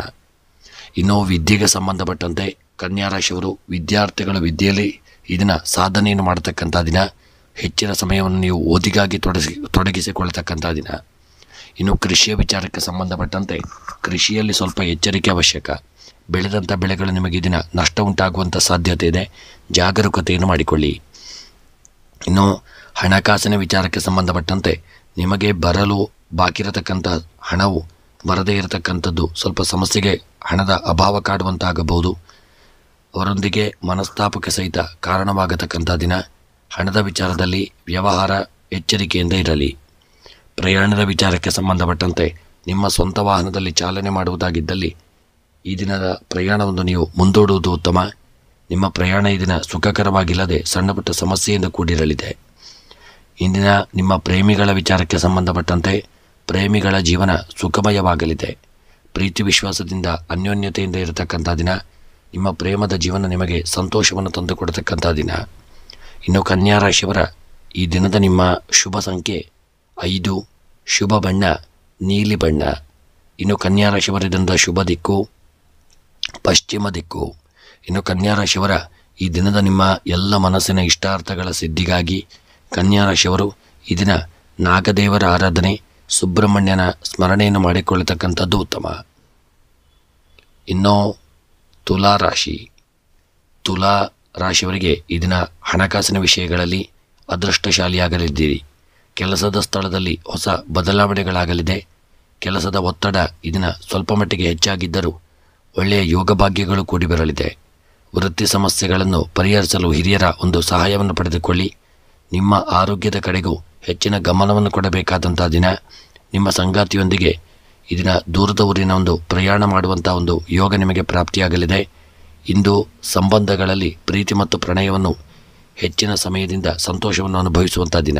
ಇನ್ನು ವಿದ್ಯೆಗೆ ಸಂಬಂಧಪಟ್ಟಂತೆ ಕನ್ಯಾ ರಾಶಿಯವರು ವಿದ್ಯಾರ್ಥಿಗಳ ವಿದ್ಯೆಯಲ್ಲಿ ಈ ದಿನ ಸಾಧನೆಯನ್ನು ಮಾಡತಕ್ಕಂಥ ದಿನ. ಹೆಚ್ಚಿನ ಸಮಯವನ್ನು ನೀವು ಓದಿಗಾಗಿ ತೊಡಗಿಸಿಕೊಳ್ಳತಕ್ಕಂಥ ದಿನ. ಇನ್ನು ಕೃಷಿಯ ವಿಚಾರಕ್ಕೆ ಸಂಬಂಧಪಟ್ಟಂತೆ ಕೃಷಿಯಲ್ಲಿ ಸ್ವಲ್ಪ ಎಚ್ಚರಿಕೆ ಅವಶ್ಯಕ. ಬೆಳೆದಂಥ ಬೆಳೆಗಳು ನಿಮಗೆ ಈ ದಿನ ನಷ್ಟ ಉಂಟಾಗುವಂಥ ಸಾಧ್ಯತೆ ಇದೆ. ಜಾಗರೂಕತೆಯನ್ನು ಮಾಡಿಕೊಳ್ಳಿ. ಇನ್ನು ಹಣಕಾಸಿನ ವಿಚಾರಕ್ಕೆ ಸಂಬಂಧಪಟ್ಟಂತೆ ನಿಮಗೆ ಬರಲು ಬಾಕಿ ಇರತಕ್ಕಂಥ ಹಣವು ಬರದೇ ಇರತಕ್ಕಂಥದ್ದು ಸ್ವಲ್ಪ ಸಮಸ್ಯೆಗೆ ಹಣದ ಅಭಾವ ಕಾಡುವಂತಾಗಬಹುದು. ಅವರೊಂದಿಗೆ ಮನಸ್ತಾಪಕ್ಕೆ ಸಹಿತ ಕಾರಣವಾಗತಕ್ಕಂಥ ದಿನ. ಹಣದ ವಿಚಾರದಲ್ಲಿ ವ್ಯವಹಾರ ಎಚ್ಚರಿಕೆಯಿಂದ ಇರಲಿ. ಪ್ರಯಾಣದ ವಿಚಾರಕ್ಕೆ ಸಂಬಂಧಪಟ್ಟಂತೆ ನಿಮ್ಮ ಸ್ವಂತ ವಾಹನದಲ್ಲಿ ಚಾಲನೆ ಮಾಡುವುದಾಗಿದ್ದಲ್ಲಿ ಈ ದಿನದ ಪ್ರಯಾಣವನ್ನು ನೀವು ಮುಂದೂಡುವುದು ಉತ್ತಮ. ನಿಮ್ಮ ಪ್ರಯಾಣ ಈ ದಿನ ಸುಖಕರವಾಗಿಲ್ಲದೆ ಸಣ್ಣ ಪುಟ್ಟ ಸಮಸ್ಯೆಯಿಂದ ಕೂಡಿರಲಿದೆ. ಇಂದಿನ ನಿಮ್ಮ ಪ್ರೇಮಿಗಳ ವಿಚಾರಕ್ಕೆ ಸಂಬಂಧಪಟ್ಟಂತೆ ಪ್ರೇಮಿಗಳ ಜೀವನ ಸುಖಮಯವಾಗಲಿದೆ. ಪ್ರೀತಿ ವಿಶ್ವಾಸದಿಂದ ಅನ್ಯೋನ್ಯತೆಯಿಂದ ಇರತಕ್ಕಂಥ ದಿನ. ನಿಮ್ಮ ಪ್ರೇಮದ ಜೀವನ ನಿಮಗೆ ಸಂತೋಷವನ್ನು ತಂದುಕೊಡತಕ್ಕಂಥ ದಿನ. ಇನ್ನು ಕನ್ಯಾ ರಾಶಿಯವರ ಈ ದಿನದ ನಿಮ್ಮ ಶುಭ ಸಂಖ್ಯೆ 5, ಶುಭ ಬಣ್ಣ ನೀಲಿ ಬಣ್ಣ. ಇನ್ನು ಕನ್ಯಾ ರಾಶಿಯವರ ದಿನದ ಶುಭ ದಿಕ್ಕು ಪಶ್ಚಿಮ ದಿಕ್ಕು. ಇನ್ನು ಕನ್ಯಾ ರಾಶಿಯವರ ಈ ದಿನದ ನಿಮ್ಮ ಎಲ್ಲ ಮನಸ್ಸಿನ ಇಷ್ಟಾರ್ಥಗಳ ಸಿದ್ಧಿಗಾಗಿ ಕನ್ಯಾ ರಾಶಿಯವರು ಈ ದಿನ ನಾಗದೇವರ ಆರಾಧನೆ, ಸುಬ್ರಹ್ಮಣ್ಯನ ಸ್ಮರಣೆಯನ್ನು ಮಾಡಿಕೊಳ್ಳತಕ್ಕಂಥದ್ದು ಉತ್ತಮ. ಇನ್ನು ತುಲಾ ರಾಶಿಯವರಿಗೆ ಈ ದಿನ ಹಣಕಾಸಿನ ವಿಷಯಗಳಲ್ಲಿ ಅದೃಷ್ಟಶಾಲಿಯಾಗಲಿದ್ದೀರಿ. ಕೆಲಸದ ಸ್ಥಳದಲ್ಲಿ ಹೊಸ ಬದಲಾವಣೆಗಳಾಗಲಿದೆ. ಕೆಲಸದ ಒತ್ತಡ ಈ ದಿನ ಸ್ವಲ್ಪ ಮಟ್ಟಿಗೆ ಹೆಚ್ಚಾಗಿದ್ದರೂ ಒಳ್ಳೆಯ ಯೋಗ ಭಾಗ್ಯಗಳು ಕೂಡಿ ಬರಲಿದೆ. ವೃತ್ತಿ ಸಮಸ್ಯೆಗಳನ್ನು ಪರಿಹರಿಸಲು ಹಿರಿಯರ ಒಂದು ಸಹಾಯವನ್ನು ಪಡೆದುಕೊಳ್ಳಿ. ನಿಮ್ಮ ಆರೋಗ್ಯದ ಕಡೆಗೂ ಹೆಚ್ಚಿನ ಗಮನವನ್ನು ಕೊಡಬೇಕಾದಂಥ ದಿನ. ನಿಮ್ಮ ಸಂಗಾತಿಯೊಂದಿಗೆ ಈ ದಿನ ದೂರದ ಊರಿನ ಒಂದು ಪ್ರಯಾಣ ಮಾಡುವಂಥ ಒಂದು ಯೋಗ ನಿಮಗೆ ಪ್ರಾಪ್ತಿಯಾಗಲಿದೆ. ಇಂದು ಸಂಬಂಧಗಳಲ್ಲಿ ಪ್ರೀತಿ ಮತ್ತು ಪ್ರಣಯವನ್ನು ಹೆಚ್ಚಿನ ಸಮಯದಿಂದ ಸಂತೋಷವನ್ನು ಅನುಭವಿಸುವಂಥ ದಿನ.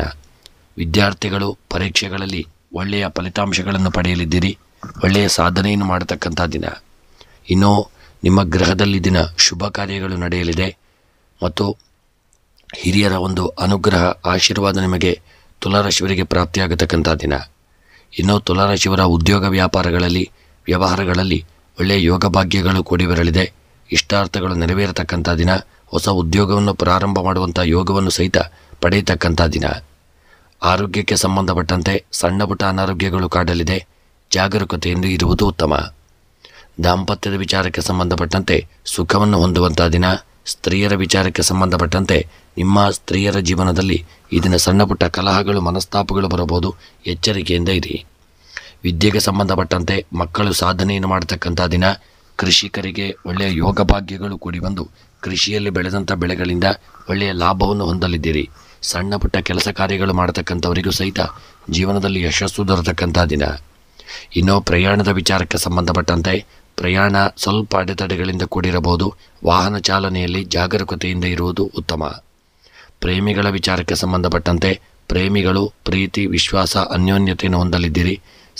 ವಿದ್ಯಾರ್ಥಿಗಳು ಪರೀಕ್ಷೆಗಳಲ್ಲಿ ಒಳ್ಳೆಯ ಫಲಿತಾಂಶಗಳನ್ನು ಪಡೆಯಲಿದ್ದೀರಿ. ಒಳ್ಳೆಯ ಸಾಧನೆಯನ್ನು ಮಾಡತಕ್ಕಂಥ ದಿನ. ಇನ್ನು ನಿಮ್ಮ ಗೃಹದಲ್ಲಿ ದಿನ ಶುಭ ಕಾರ್ಯಗಳು ನಡೆಯಲಿದೆ ಮತ್ತು ಹಿರಿಯರ ಒಂದು ಅನುಗ್ರಹ ಆಶೀರ್ವಾದ ನಿಮಗೆ ತುಲಾರಾಶಿಯವರಿಗೆ ಪ್ರಾಪ್ತಿಯಾಗತಕ್ಕಂಥ ದಿನ. ಇನ್ನು ತುಲಾರಾಶಿಯವರ ಉದ್ಯೋಗ ವ್ಯಾಪಾರಗಳಲ್ಲಿ ವ್ಯವಹಾರಗಳಲ್ಲಿ ಒಳ್ಳೆಯ ಯೋಗ ಭಾಗ್ಯಗಳು ಕೂಡಿ ಬರಲಿದೆ. ಇಷ್ಟಾರ್ಥಗಳು ನೆರವೇರತಕ್ಕಂಥ ದಿನ. ಹೊಸ ಉದ್ಯೋಗವನ್ನು ಪ್ರಾರಂಭ ಮಾಡುವಂಥ ಯೋಗವನ್ನು ಸಹಿತ ಪಡೆಯತಕ್ಕಂಥ ದಿನ. ಆರೋಗ್ಯಕ್ಕೆ ಸಂಬಂಧಪಟ್ಟಂತೆ ಸಣ್ಣ ಪುಟ್ಟ ಅನಾರೋಗ್ಯಗಳು ಕಾಡಲಿದೆ. ಜಾಗರೂಕತೆಯಿಂದ ಇರುವುದು ಉತ್ತಮ. ದಾಂಪತ್ಯದ ವಿಚಾರಕ್ಕೆ ಸಂಬಂಧಪಟ್ಟಂತೆ ಸುಖವನ್ನು ಹೊಂದುವಂಥ ದಿನ. ಸ್ತ್ರೀಯರ ವಿಚಾರಕ್ಕೆ ಸಂಬಂಧಪಟ್ಟಂತೆ ನಿಮ್ಮ ಸ್ತ್ರೀಯರ ಜೀವನದಲ್ಲಿ ಈ ದಿನ ಸಣ್ಣ ಪುಟ್ಟ ಕಲಹಗಳು ಮನಸ್ತಾಪಗಳು ಬರಬಹುದು. ಎಚ್ಚರಿಕೆಯಿಂದ ಇರಿ. ವಿದ್ಯೆಗೆ ಸಂಬಂಧಪಟ್ಟಂತೆ ಮಕ್ಕಳು ಸಾಧನೆಯನ್ನು ಮಾಡತಕ್ಕಂಥ ದಿನ. ಕೃಷಿಕರಿಗೆ ಒಳ್ಳೆಯ ಯೋಗ ಭಾಗ್ಯಗಳು ಕೂಡಿ ಬಂದು ಕೃಷಿಯಲ್ಲಿ ಬೆಳೆದಂಥ ಬೆಳೆಗಳಿಂದ ಒಳ್ಳೆಯ ಲಾಭವನ್ನು ಹೊಂದಲಿದ್ದೀರಿ. ಸಣ್ಣ ಪುಟ್ಟ ಕೆಲಸ ಕಾರ್ಯಗಳು ಮಾಡತಕ್ಕಂಥವರಿಗೂ ಸಹಿತ ಜೀವನದಲ್ಲಿ ಯಶಸ್ಸು ದೊರೆತಕ್ಕಂಥ ದಿನ. ಇನ್ನು ಪ್ರಯಾಣದ ವಿಚಾರಕ್ಕೆ ಸಂಬಂಧಪಟ್ಟಂತೆ ಪ್ರಯಾಣ ಸ್ವಲ್ಪ ಅಡೆತಡೆಗಳಿಂದ ಕೂಡಿರಬಹುದು. ವಾಹನ ಚಾಲನೆಯಲ್ಲಿ ಜಾಗರೂಕತೆಯಿಂದ ಇರುವುದು ಉತ್ತಮ. ಪ್ರೇಮಿಗಳ ವಿಚಾರಕ್ಕೆ ಸಂಬಂಧಪಟ್ಟಂತೆ ಪ್ರೇಮಿಗಳು ಪ್ರೀತಿ ವಿಶ್ವಾಸ ಅನ್ಯೋನ್ಯತೆಯನ್ನು ಹೊಂದಲಿದ್ದೀರಿ.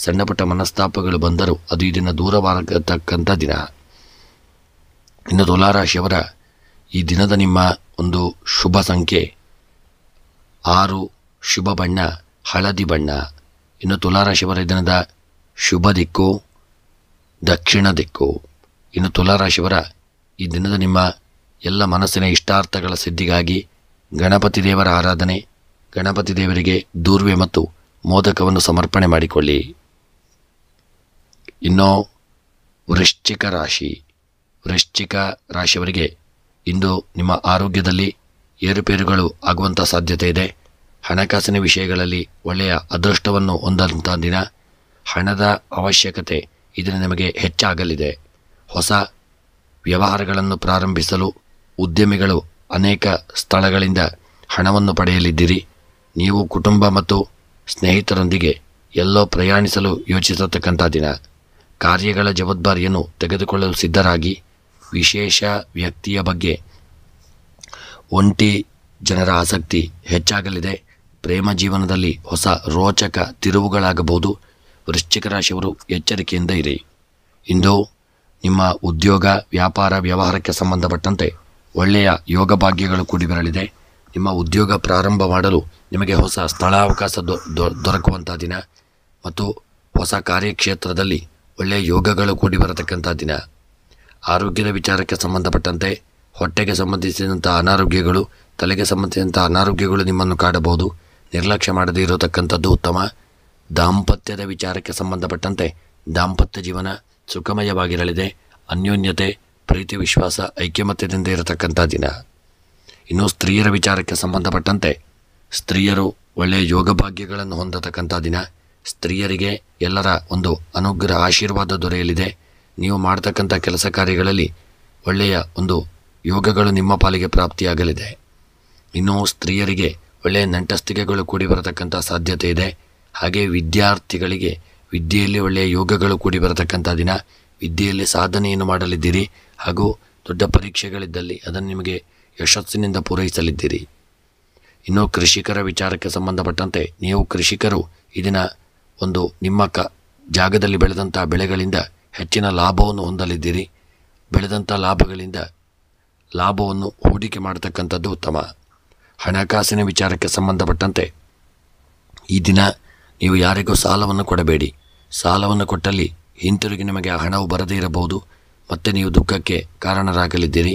ಸಣ್ಣ ಪುಟ್ಟ ಮನಸ್ತಾಪಗಳು ಬಂದರೂ ಅದು ಈ ದಿನ ದೂರವಾಗತಕ್ಕಂಥ ದಿನ. ಇನ್ನು ತುಲಾರಾಶಿಯವರ ಈ ದಿನದ ನಿಮ್ಮ ಒಂದು ಶುಭ ಸಂಖ್ಯೆ 6, ಶುಭ ಬಣ್ಣ ಹಳದಿ ಬಣ್ಣ. ಇನ್ನು ತುಲಾರಾಶಿಯವರ ದಿನದ ಶುಭ ದಿಕ್ಕು ದಕ್ಷಿಣ ದಿಕ್ಕು. ಇನ್ನು ತುಲಾರಾಶಿಯವರ ಈ ದಿನದ ನಿಮ್ಮ ಎಲ್ಲ ಮನಸ್ಸಿನ ಇಷ್ಟಾರ್ಥಗಳ ಸಿದ್ಧಿಗಾಗಿ ಗಣಪತಿ ದೇವರ ಆರಾಧನೆ, ಗಣಪತಿ ದೇವರಿಗೆ ದೂರ್ವೆ ಮತ್ತು ಮೋದಕವನ್ನು ಸಮರ್ಪಣೆ ಮಾಡಿಕೊಳ್ಳಿ. ಇನ್ನು ವೃಶ್ಚಿಕ ರಾಶಿಯವರಿಗೆ ಇಂದು ನಿಮ್ಮ ಆರೋಗ್ಯದಲ್ಲಿ ಏರುಪೇರುಗಳು ಆಗುವಂಥ ಸಾಧ್ಯತೆ ಇದೆ. ಹಣಕಾಸಿನ ವಿಷಯಗಳಲ್ಲಿ ಒಳ್ಳೆಯ ಅದೃಷ್ಟವನ್ನು ಹೊಂದಂಥ ದಿನ. ಹಣದ ಅವಶ್ಯಕತೆ ಇದನ್ನು ನಿಮಗೆ ಹೆಚ್ಚಾಗಲಿದೆ. ಹೊಸ ವ್ಯವಹಾರಗಳನ್ನು ಪ್ರಾರಂಭಿಸಲು ಉದ್ಯಮಿಗಳು ಅನೇಕ ಸ್ಥಳಗಳಿಂದ ಹಣವನ್ನು ಪಡೆಯಲಿದ್ದೀರಿ. ನೀವು ಕುಟುಂಬ ಮತ್ತು ಸ್ನೇಹಿತರೊಂದಿಗೆ ಎಲ್ಲೋ ಪ್ರಯಾಣಿಸಲು ಯೋಚಿಸತಕ್ಕಂಥ ದಿನ. ಕಾರ್ಯಗಳ ಜವಾಬ್ದಾರಿಯನ್ನು ತೆಗೆದುಕೊಳ್ಳಲು ಸಿದ್ಧರಾಗಿ. ವಿಶೇಷ ವ್ಯಕ್ತಿಯ ಬಗ್ಗೆ ಒಂಟಿ ಜನರ ಆಸಕ್ತಿ ಹೆಚ್ಚಾಗಲಿದೆ. ಪ್ರೇಮ ಜೀವನದಲ್ಲಿ ಹೊಸ ರೋಚಕ ತಿರುವುಗಳಾಗಬಹುದು. ವೃಶ್ಚಿಕ ರಾಶಿಯವರು ಎಚ್ಚರಿಕೆಯಿಂದ ಇರಿ. ಇಂದು ನಿಮ್ಮ ಉದ್ಯೋಗ ವ್ಯಾಪಾರ ವ್ಯವಹಾರಕ್ಕೆ ಸಂಬಂಧಪಟ್ಟಂತೆ ಒಳ್ಳೆಯ ಯೋಗ ಭಾಗ್ಯಗಳು ಕೂಡಿ ಬರಲಿದೆ. ನಿಮ್ಮ ಉದ್ಯೋಗ ಪ್ರಾರಂಭ ಮಾಡಲು ನಿಮಗೆ ಹೊಸ ಸ್ಥಳಾವಕಾಶ ದೊರಕುವಂಥ ದಿನ ಮತ್ತು ಹೊಸ ಕಾರ್ಯಕ್ಷೇತ್ರದಲ್ಲಿ ಒಳ್ಳೆಯ ಯೋಗಗಳು ಕೂಡಿ ಬರತಕ್ಕಂಥ ದಿನ. ಆರೋಗ್ಯದ ವಿಚಾರಕ್ಕೆ ಸಂಬಂಧಪಟ್ಟಂತೆ ಹೊಟ್ಟೆಗೆ ಸಂಬಂಧಿಸಿದಂಥ ಅನಾರೋಗ್ಯಗಳು, ತಲೆಗೆ ಸಂಬಂಧಿಸಿದಂಥ ಅನಾರೋಗ್ಯಗಳು ನಿಮ್ಮನ್ನು ಕಾಡಬಹುದು. ನಿರ್ಲಕ್ಷ್ಯ ಮಾಡದೇ ಇರತಕ್ಕಂಥದ್ದು ಉತ್ತಮ. ದಾಂಪತ್ಯದ ವಿಚಾರಕ್ಕೆ ಸಂಬಂಧಪಟ್ಟಂತೆ ದಾಂಪತ್ಯ ಜೀವನ ಸುಖಮಯವಾಗಿರಲಿದೆ. ಅನ್ಯೋನ್ಯತೆ, ಪ್ರೀತಿ, ವಿಶ್ವಾಸ, ಐಕ್ಯಮತ್ಯದಿಂದ ಇರತಕ್ಕಂಥ ದಿನ. ಇನ್ನು ಸ್ತ್ರೀಯರ ವಿಚಾರಕ್ಕೆ ಸಂಬಂಧಪಟ್ಟಂತೆ ಸ್ತ್ರೀಯರು ಒಳ್ಳೆಯ ಯೋಗ ಭಾಗ್ಯಗಳನ್ನು ಹೊಂದತಕ್ಕಂಥ ದಿನ. ಸ್ತ್ರೀಯರಿಗೆ ಎಲ್ಲರ ಒಂದು ಅನುಗ್ರಹ, ಆಶೀರ್ವಾದ ದೊರೆಯಲಿದೆ. ನೀವು ಮಾಡ್ತಕ್ಕಂಥ ಕೆಲಸ ಕಾರ್ಯಗಳಲ್ಲಿ ಒಳ್ಳೆಯ ಒಂದು ಯೋಗಗಳು ನಿಮ್ಮ ಪಾಲಿಗೆ ಪ್ರಾಪ್ತಿಯಾಗಲಿದೆ. ಇನ್ನು ಸ್ತ್ರೀಯರಿಗೆ ಒಳ್ಳೆಯ ನಂಟಸ್ತಿಕೆಗಳು ಕೂಡಿ ಬರತಕ್ಕಂಥ ಸಾಧ್ಯತೆ ಇದೆ. ಹಾಗೆ ವಿದ್ಯಾರ್ಥಿಗಳಿಗೆ ವಿದ್ಯೆಯಲ್ಲಿ ಒಳ್ಳೆಯ ಯೋಗಗಳು ಕೂಡಿ ಬರತಕ್ಕಂಥ ದಿನ. ವಿದ್ಯೆಯಲ್ಲಿ ಸಾಧನೆಯನ್ನು ಮಾಡಲಿದ್ದೀರಿ ಹಾಗೂ ದೊಡ್ಡ ಪರೀಕ್ಷೆಗಳಿದ್ದಲ್ಲಿ ಅದನ್ನು ನಿಮಗೆ ಯಶಸ್ಸಿನಿಂದ ಪೂರೈಸಲಿದ್ದೀರಿ. ಇನ್ನು ಕೃಷಿಕರ ವಿಚಾರಕ್ಕೆ ಸಂಬಂಧಪಟ್ಟಂತೆ ನೀವು ಕೃಷಿಕರು ಈ ದಿನ ಒಂದು ನಿಮ್ಮ ಜಾಗದಲ್ಲಿ ಬೆಳೆದಂಥ ಬೆಳೆಗಳಿಂದ ಹೆಚ್ಚಿನ ಲಾಭವನ್ನು ಹೊಂದಲಿದ್ದೀರಿ. ಬೆಳೆದಂಥ ಲಾಭಗಳಿಂದ ಲಾಭವನ್ನು ಹೂಡಿಕೆ ಮಾಡತಕ್ಕಂಥದ್ದು ಉತ್ತಮ. ಹಣಕಾಸಿನ ವಿಚಾರಕ್ಕೆ ಸಂಬಂಧಪಟ್ಟಂತೆ ಈ ದಿನ ನೀವು ಯಾರಿಗೂ ಸಾಲವನ್ನು ಕೊಡಬೇಡಿ. ಸಾಲವನ್ನು ಕೊಟ್ಟಲ್ಲಿ ಹಿಂತಿರುಗಿ ನಿಮಗೆ ಆ ಹಣವು ಬರದೇ ಇರಬಹುದು, ಮತ್ತು ನೀವು ದುಃಖಕ್ಕೆ ಕಾರಣರಾಗಲಿದ್ದೀರಿ.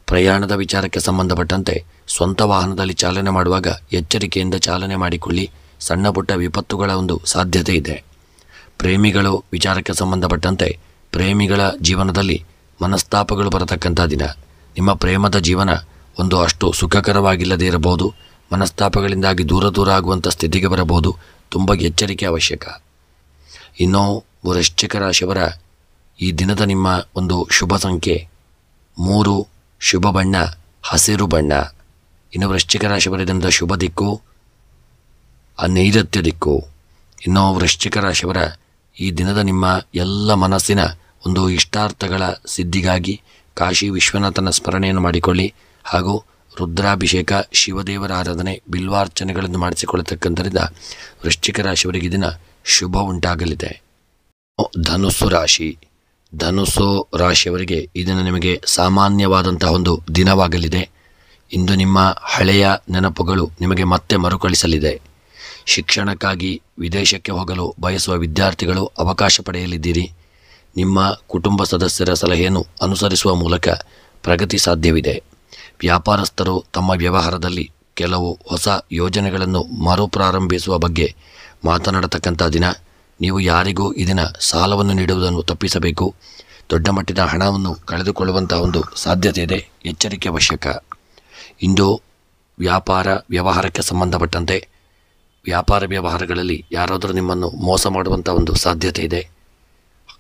ಪ್ರಯಾಣದ ವಿಚಾರಕ್ಕೆ ಸಂಬಂಧಪಟ್ಟಂತೆ ಸ್ವಂತ ವಾಹನದಲ್ಲಿ ಚಾಲನೆ ಮಾಡುವಾಗ ಎಚ್ಚರಿಕೆಯಿಂದ ಚಾಲನೆ ಮಾಡಿಕೊಳ್ಳಿ. ಸಣ್ಣ ಪುಟ್ಟ ವಿಪತ್ತುಗಳ ಒಂದು ಸಾಧ್ಯತೆ ಇದೆ. ಪ್ರೇಮಿಗಳು ವಿಚಾರಕ್ಕೆ ಸಂಬಂಧಪಟ್ಟಂತೆ ಪ್ರೇಮಿಗಳ ಜೀವನದಲ್ಲಿ ಮನಸ್ತಾಪಗಳು ಬರತಕ್ಕಂಥ ದಿನ. ನಿಮ್ಮ ಪ್ರೇಮದ ಜೀವನ ಒಂದು ಅಷ್ಟು ಸುಖಕರವಾಗಿಲ್ಲದೇ ಇರಬಹುದು. ಮನಸ್ತಾಪಗಳಿಂದಾಗಿ ದೂರ ಆಗುವಂಥ ಸ್ಥಿತಿಗೆ ಬರಬಹುದು. ತುಂಬ ಎಚ್ಚರಿಕೆ ಅವಶ್ಯಕ. ಇನ್ನು ವೃಶ್ಚಿಕ ರಾಶಿಯವರ ಈ ದಿನದ ನಿಮ್ಮ ಒಂದು ಶುಭ ಸಂಖ್ಯೆ 3, ಶುಭ ಬಣ್ಣ ಹಸಿರು ಬಣ್ಣ. ಇನ್ನು ವೃಶ್ಚಿಕ ರಾಶಿಯವರ ದಿನದ ಶುಭ ದಿಕ್ಕು ನೈಋತ್ಯ ದಿಕ್ಕು. ಇನ್ನು ವೃಶ್ಚಿಕ ರಾಶಿಯವರ ಈ ದಿನದ ನಿಮ್ಮ ಎಲ್ಲ ಮನಸ್ಸಿನ ಒಂದು ಇಷ್ಟಾರ್ಥಗಳ ಸಿದ್ಧಿಗಾಗಿ ಕಾಶಿ ವಿಶ್ವನಾಥನ ಸ್ಮರಣೆಯನ್ನು ಮಾಡಿಕೊಳ್ಳಿ. ಹಾಗೂ ರುದ್ರಾಭಿಷೇಕ, ಶಿವದೇವರ ಆರಾಧನೆ, ಬಿಲ್ವಾರ್ಚನೆಗಳನ್ನು ಮಾಡಿಸಿಕೊಳ್ಳತಕ್ಕಂಥರಿಂದ ವೃಶ್ಚಿಕ ರಾಶಿಯವರಿಗೆ ದಿನ ಶುಭ ಉಂಟಾಗಲಿದೆ. ಧನುಸ್ಸು ರಾಶಿ. ಧನುಸ್ಸು ರಾಶಿಯವರಿಗೆ ಈ ದಿನ ನಿಮಗೆ ಸಾಮಾನ್ಯವಾದಂತಹ ಒಂದು ದಿನವಾಗಲಿದೆ. ಇಂದು ನಿಮ್ಮ ಹಳೆಯ ನೆನಪುಗಳು ನಿಮಗೆ ಮತ್ತೆ ಮರುಕಳಿಸಲಿದೆ. ಶಿಕ್ಷಣಕ್ಕಾಗಿ ವಿದೇಶಕ್ಕೆ ಹೋಗಲು ಬಯಸುವ ವಿದ್ಯಾರ್ಥಿಗಳು ಅವಕಾಶ ಪಡೆಯಲಿದ್ದೀರಿ. ನಿಮ್ಮ ಕುಟುಂಬ ಸದಸ್ಯರ ಸಲಹೆಯನ್ನು ಅನುಸರಿಸುವ ಮೂಲಕ ಪ್ರಗತಿ ಸಾಧ್ಯವಿದೆ. ವ್ಯಾಪಾರಸ್ಥರು ತಮ್ಮ ವ್ಯವಹಾರದಲ್ಲಿ ಕೆಲವು ಹೊಸ ಯೋಜನೆಗಳನ್ನು ಮರುಪ್ರಾರಂಭಿಸುವ ಬಗ್ಗೆ ಮಾತನಾಡತಕ್ಕಂಥ ದಿನ. ನೀವು ಯಾರಿಗೂ ಈ ದಿನ ಸಾಲವನ್ನು ನೀಡುವುದನ್ನು ತಪ್ಪಿಸಬೇಕು. ದೊಡ್ಡ ಮಟ್ಟದ ಹಣವನ್ನು ಕಳೆದುಕೊಳ್ಳುವಂಥ ಒಂದು ಸಾಧ್ಯತೆ ಇದೆ. ಎಚ್ಚರಿಕೆ ಅವಶ್ಯಕ. ಇಂದು ವ್ಯಾಪಾರಕ್ಕೆ ಸಂಬಂಧಪಟ್ಟಂತೆ ವ್ಯಾಪಾರ ವ್ಯವಹಾರಗಳಲ್ಲಿ ಯಾರಾದರೂ ನಿಮ್ಮನ್ನು ಮೋಸ ಮಾಡುವಂಥ ಒಂದು ಸಾಧ್ಯತೆ ಇದೆ.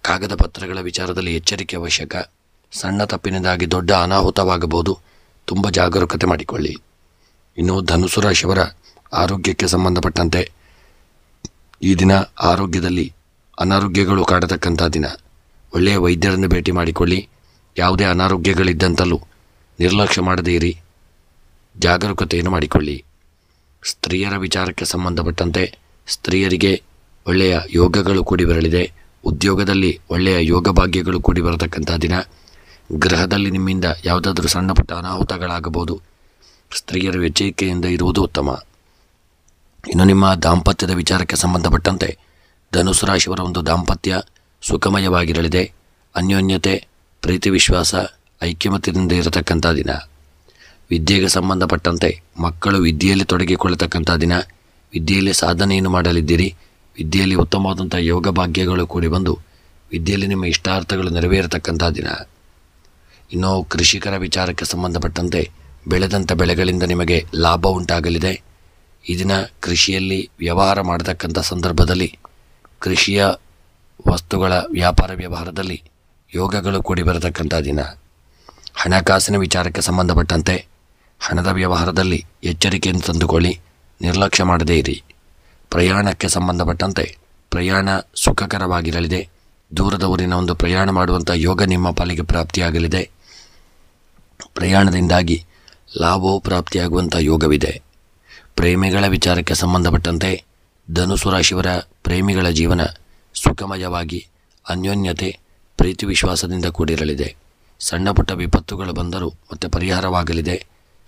ಕಾಗದ ಪತ್ರಗಳ ವಿಚಾರದಲ್ಲಿ ಎಚ್ಚರಿಕೆ ಅವಶ್ಯಕ. ಸಣ್ಣ ತಪ್ಪಿನಿಂದಾಗಿ ದೊಡ್ಡ ಅನಾಹುತವಾಗಬಹುದು. ತುಂಬ ಜಾಗರೂಕತೆ ಮಾಡಿಕೊಳ್ಳಿ. ಇನ್ನು ಧನುಸು ರಾಶಿಯವರ ಆರೋಗ್ಯಕ್ಕೆ ಸಂಬಂಧಪಟ್ಟಂತೆ ಈ ದಿನ ಆರೋಗ್ಯದಲ್ಲಿ ಅನಾರೋಗ್ಯಗಳು ಕಾಡತಕ್ಕಂಥ ದಿನ. ಒಳ್ಳೆಯ ವೈದ್ಯರನ್ನು ಭೇಟಿ ಮಾಡಿಕೊಳ್ಳಿ. ಯಾವುದೇ ಅನಾರೋಗ್ಯಗಳಿದ್ದಂತಲೂ ನಿರ್ಲಕ್ಷ್ಯ ಮಾಡದೇ ಇರಿ. ಜಾಗರೂಕತೆಯನ್ನು ಮಾಡಿಕೊಳ್ಳಿ. ಸ್ತ್ರೀಯರ ವಿಚಾರಕ್ಕೆ ಸಂಬಂಧಪಟ್ಟಂತೆ ಸ್ತ್ರೀಯರಿಗೆ ಒಳ್ಳೆಯ ಯೋಗಗಳು ಕೂಡಿ ಬರಲಿದೆ. ಉದ್ಯೋಗದಲ್ಲಿ ಒಳ್ಳೆಯ ಯೋಗ ಭಾಗ್ಯಗಳು ಕೂಡಿ ಬರತಕ್ಕಂಥ ದಿನ. ಗೃಹದಲ್ಲಿ ನಿಮ್ಮಿಂದ ಯಾವುದಾದ್ರೂ ಸಣ್ಣ ಪುಟ್ಟ ಅನಾಹುತಗಳಾಗಬಹುದು. ಸ್ತ್ರೀಯರು ಎಚ್ಚರಿಕೆಯಿಂದ ಇರುವುದು ಉತ್ತಮ. ಇನ್ನು ನಿಮ್ಮ ದಾಂಪತ್ಯದ ವಿಚಾರಕ್ಕೆ ಸಂಬಂಧಪಟ್ಟಂತೆ ಧನುಸು ರಾಶಿಯವರ ಒಂದು ದಾಂಪತ್ಯ ಸುಖಮಯವಾಗಿರಲಿದೆ. ಅನ್ಯೋನ್ಯತೆ, ಪ್ರೀತಿ, ವಿಶ್ವಾಸ, ಐಕ್ಯಮತ್ಯದಿಂದ ಇರತಕ್ಕಂಥ ದಿನ. ವಿದ್ಯೆಗೆ ಸಂಬಂಧಪಟ್ಟಂತೆ ಮಕ್ಕಳು ವಿದ್ಯೆಯಲ್ಲಿ ತೊಡಗಿಕೊಳ್ಳತಕ್ಕಂಥ ದಿನ. ವಿದ್ಯೆಯಲ್ಲಿ ಸಾಧನೆಯನ್ನು ಮಾಡಲಿದ್ದೀರಿ. ವಿದ್ಯೆಯಲ್ಲಿ ಉತ್ತಮವಾದಂಥ ಯೋಗ ಭಾಗ್ಯಗಳು ಕೂಡಿ ಬಂದು ವಿದ್ಯೆಯಲ್ಲಿ ನಿಮ್ಮ ಇಷ್ಟಾರ್ಥಗಳು ನೆರವೇರತಕ್ಕಂಥ ದಿನ. ಇನ್ನು ಕೃಷಿಕರ ವಿಚಾರಕ್ಕೆ ಸಂಬಂಧಪಟ್ಟಂತೆ ಬೆಳೆದಂಥ ಬೆಳೆಗಳಿಂದ ನಿಮಗೆ ಲಾಭ ಉಂಟಾಗಲಿದೆ. ಈ ದಿನ ಕೃಷಿಯಲ್ಲಿ ವ್ಯವಹಾರ ಮಾಡತಕ್ಕಂಥ ಸಂದರ್ಭದಲ್ಲಿ ಕೃಷಿಯ ವಸ್ತುಗಳ ವ್ಯಾಪಾರ ವ್ಯವಹಾರದಲ್ಲಿ ಯೋಗಗಳು ಕೂಡಿ ಬರತಕ್ಕಂಥ ದಿನ. ಹಣಕಾಸಿನ ವಿಚಾರಕ್ಕೆ ಸಂಬಂಧಪಟ್ಟಂತೆ ಹಣದ ವ್ಯವಹಾರದಲ್ಲಿ ಎಚ್ಚರಿಕೆಯನ್ನು ತಂದುಕೊಳ್ಳಿ. ನಿರ್ಲಕ್ಷ್ಯ ಮಾಡದೇ ಇರಿ. ಪ್ರಯಾಣಕ್ಕೆ ಸಂಬಂಧಪಟ್ಟಂತೆ ಪ್ರಯಾಣ ಸುಖಕರವಾಗಿರಲಿದೆ. ದೂರದ ಊರಿನ ಒಂದು ಪ್ರಯಾಣ ಮಾಡುವಂಥ ಯೋಗ ನಿಮ್ಮ ಪಾಲಿಗೆ ಪ್ರಾಪ್ತಿಯಾಗಲಿದೆ. ಪ್ರಯಾಣದಿಂದಾಗಿ ಲಾಭವು ಪ್ರಾಪ್ತಿಯಾಗುವಂಥ ಯೋಗವಿದೆ. ಪ್ರೇಮಿಗಳ ವಿಚಾರಕ್ಕೆ ಸಂಬಂಧಪಟ್ಟಂತೆ ಧನುಸು ರಾಶಿಯವರ ಪ್ರೇಮಿಗಳ ಜೀವನ ಸುಖಮಯವಾಗಿ ಅನ್ಯೋನ್ಯತೆ, ಪ್ರೀತಿ, ವಿಶ್ವಾಸದಿಂದ ಕೂಡಿರಲಿದೆ. ಸಣ್ಣ ಪುಟ್ಟ ವಿಪತ್ತುಗಳು ಬಂದರೂ ಮತ್ತೆ ಪರಿಹಾರವಾಗಲಿದೆ,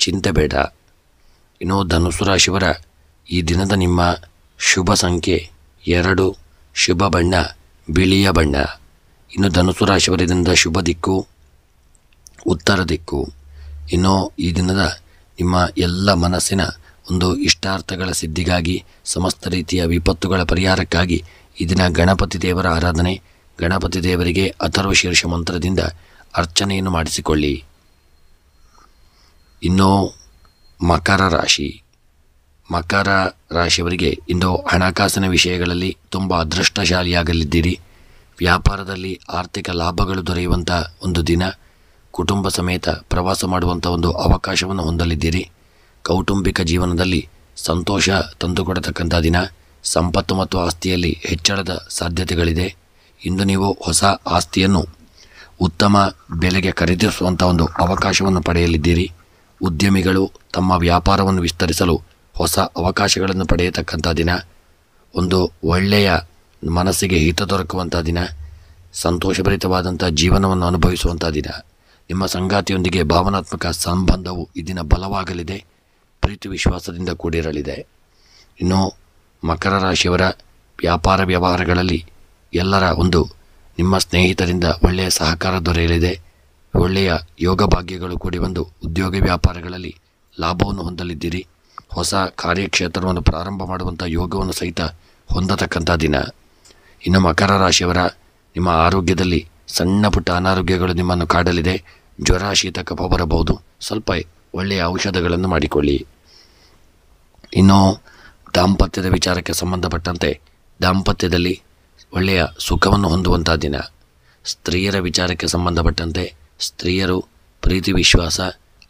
ಚಿಂತೆ ಬೇಡ. ಇನ್ನು ಧನುಸ್ಸು ರಾಶಿಯವರ ಈ ದಿನದ ನಿಮ್ಮ ಶುಭ ಸಂಖ್ಯೆ 2, ಶುಭ ಬಣ್ಣ ಬಿಳಿಯ ಬಣ್ಣ. ಇನ್ನು ಧನುಸ್ಸು ರಾಶಿಯವರಿಂದ ಶುಭ ದಿಕ್ಕು ಉತ್ತರ ದಿಕ್ಕು. ಇನ್ನು ಈ ದಿನದ ನಿಮ್ಮ ಎಲ್ಲ ಮನಸ್ಸಿನ ಒಂದು ಇಷ್ಟಾರ್ಥಗಳ ಸಿದ್ಧಿಗಾಗಿ, ಸಮಸ್ತ ರೀತಿಯ ವಿಪತ್ತುಗಳ ಪರಿಹಾರಕ್ಕಾಗಿ ಈ ದಿನ ಗಣಪತಿ ದೇವರ ಆರಾಧನೆ, ಗಣಪತಿ ದೇವರಿಗೆ ಅಥರ್ವ ಶೀರ್ಷ ಮಂತ್ರದಿಂದ ಅರ್ಚನೆಯನ್ನು ಮಾಡಿಸಿಕೊಳ್ಳಿ. ಇನ್ನು ಮಕರ ರಾಶಿ. ಮಕರ ರಾಶಿಯವರಿಗೆ ಇಂದು ಹಣಕಾಸಿನ ವಿಷಯಗಳಲ್ಲಿ ತುಂಬ ಅದೃಷ್ಟಶಾಲಿಯಾಗಲಿದ್ದೀರಿ. ವ್ಯಾಪಾರದಲ್ಲಿ ಆರ್ಥಿಕ ಲಾಭಗಳು ದೊರೆಯುವಂಥ ಒಂದು ದಿನ. ಕುಟುಂಬ ಸಮೇತ ಪ್ರವಾಸ ಮಾಡುವಂಥ ಒಂದು ಅವಕಾಶವನ್ನು ಹೊಂದಲಿದ್ದೀರಿ. ಕೌಟುಂಬಿಕ ಜೀವನದಲ್ಲಿ ಸಂತೋಷ ತಂದುಕೊಡತಕ್ಕಂಥ ದಿನ. ಸಂಪತ್ತು ಮತ್ತು ಆಸ್ತಿಯಲ್ಲಿ ಹೆಚ್ಚಳದ ಸಾಧ್ಯತೆಗಳಿದೆ. ಇಂದು ನೀವು ಹೊಸ ಆಸ್ತಿಯನ್ನು ಉತ್ತಮ ಬೆಲೆಗೆ ಖರೀದಿಸುವಂಥ ಒಂದು ಅವಕಾಶವನ್ನು ಪಡೆಯಲಿದ್ದೀರಿ. ಉದ್ಯಮಿಗಳು ತಮ್ಮ ವ್ಯಾಪಾರವನ್ನು ವಿಸ್ತರಿಸಲು ಹೊಸ ಅವಕಾಶಗಳನ್ನು ಪಡೆಯತಕ್ಕಂಥ ದಿನ. ಒಂದು ಒಳ್ಳೆಯ ಮನಸ್ಸಿಗೆ ಹಿತ ದೊರಕುವಂಥ ದಿನ. ಸಂತೋಷಭರಿತವಾದಂಥ ಜೀವನವನ್ನು ಅನುಭವಿಸುವಂಥ ದಿನ. ನಿಮ್ಮ ಸಂಗಾತಿಯೊಂದಿಗೆ ಭಾವನಾತ್ಮಕ ಸಂಬಂಧವು ಈ ದಿನ ಬಲವಾಗಲಿದೆ, ಪ್ರೀತಿ ವಿಶ್ವಾಸದಿಂದ ಕೂಡಿರಲಿದೆ. ಇನ್ನು ಮಕರ ರಾಶಿಯವರ ವ್ಯಾಪಾರ ವ್ಯವಹಾರಗಳಲ್ಲಿ ಎಲ್ಲರ ಒಂದು ನಿಮ್ಮ ಸ್ನೇಹಿತರಿಂದ ಒಳ್ಳೆಯ ಸಹಕಾರ ದೊರೆಯಲಿದೆ. ಒಳ್ಳೆಯ ಯೋಗ ಭಾಗ್ಯಗಳು ಕೂಡಿ ಬಂದು ಉದ್ಯೋಗ ವ್ಯಾಪಾರಗಳಲ್ಲಿ ಲಾಭವನ್ನು ಹೊಂದಲಿದ್ದೀರಿ. ಹೊಸ ಕಾರ್ಯಕ್ಷೇತ್ರವನ್ನು ಪ್ರಾರಂಭ ಮಾಡುವಂಥ ಯೋಗವನ್ನು ಸಹಿತ ಹೊಂದತಕ್ಕಂಥ ದಿನ. ಇನ್ನು ಮಕರ ರಾಶಿಯವರ ನಿಮ್ಮ ಆರೋಗ್ಯದಲ್ಲಿ ಸಣ್ಣ ಪುಟ್ಟ ಅನಾರೋಗ್ಯಗಳು ನಿಮ್ಮನ್ನು ಕಾಡಲಿದೆ. ಜ್ವರ, ಶೀತ, ಕಫ ಬರಬಹುದು. ಸ್ವಲ್ಪ ಒಳ್ಳೆಯ ಔಷಧಗಳನ್ನು ಮಾಡಿಕೊಳ್ಳಿ. ಇನ್ನು ದಾಂಪತ್ಯದ ವಿಚಾರಕ್ಕೆ ಸಂಬಂಧಪಟ್ಟಂತೆ ದಾಂಪತ್ಯದಲ್ಲಿ ಒಳ್ಳೆಯ ಸುಖವನ್ನು ಹೊಂದುವಂಥ ದಿನ. ಸ್ತ್ರೀಯರ ವಿಚಾರಕ್ಕೆ ಸಂಬಂಧಪಟ್ಟಂತೆ ಸ್ತ್ರೀಯರು ಪ್ರೀತಿ ವಿಶ್ವಾಸ,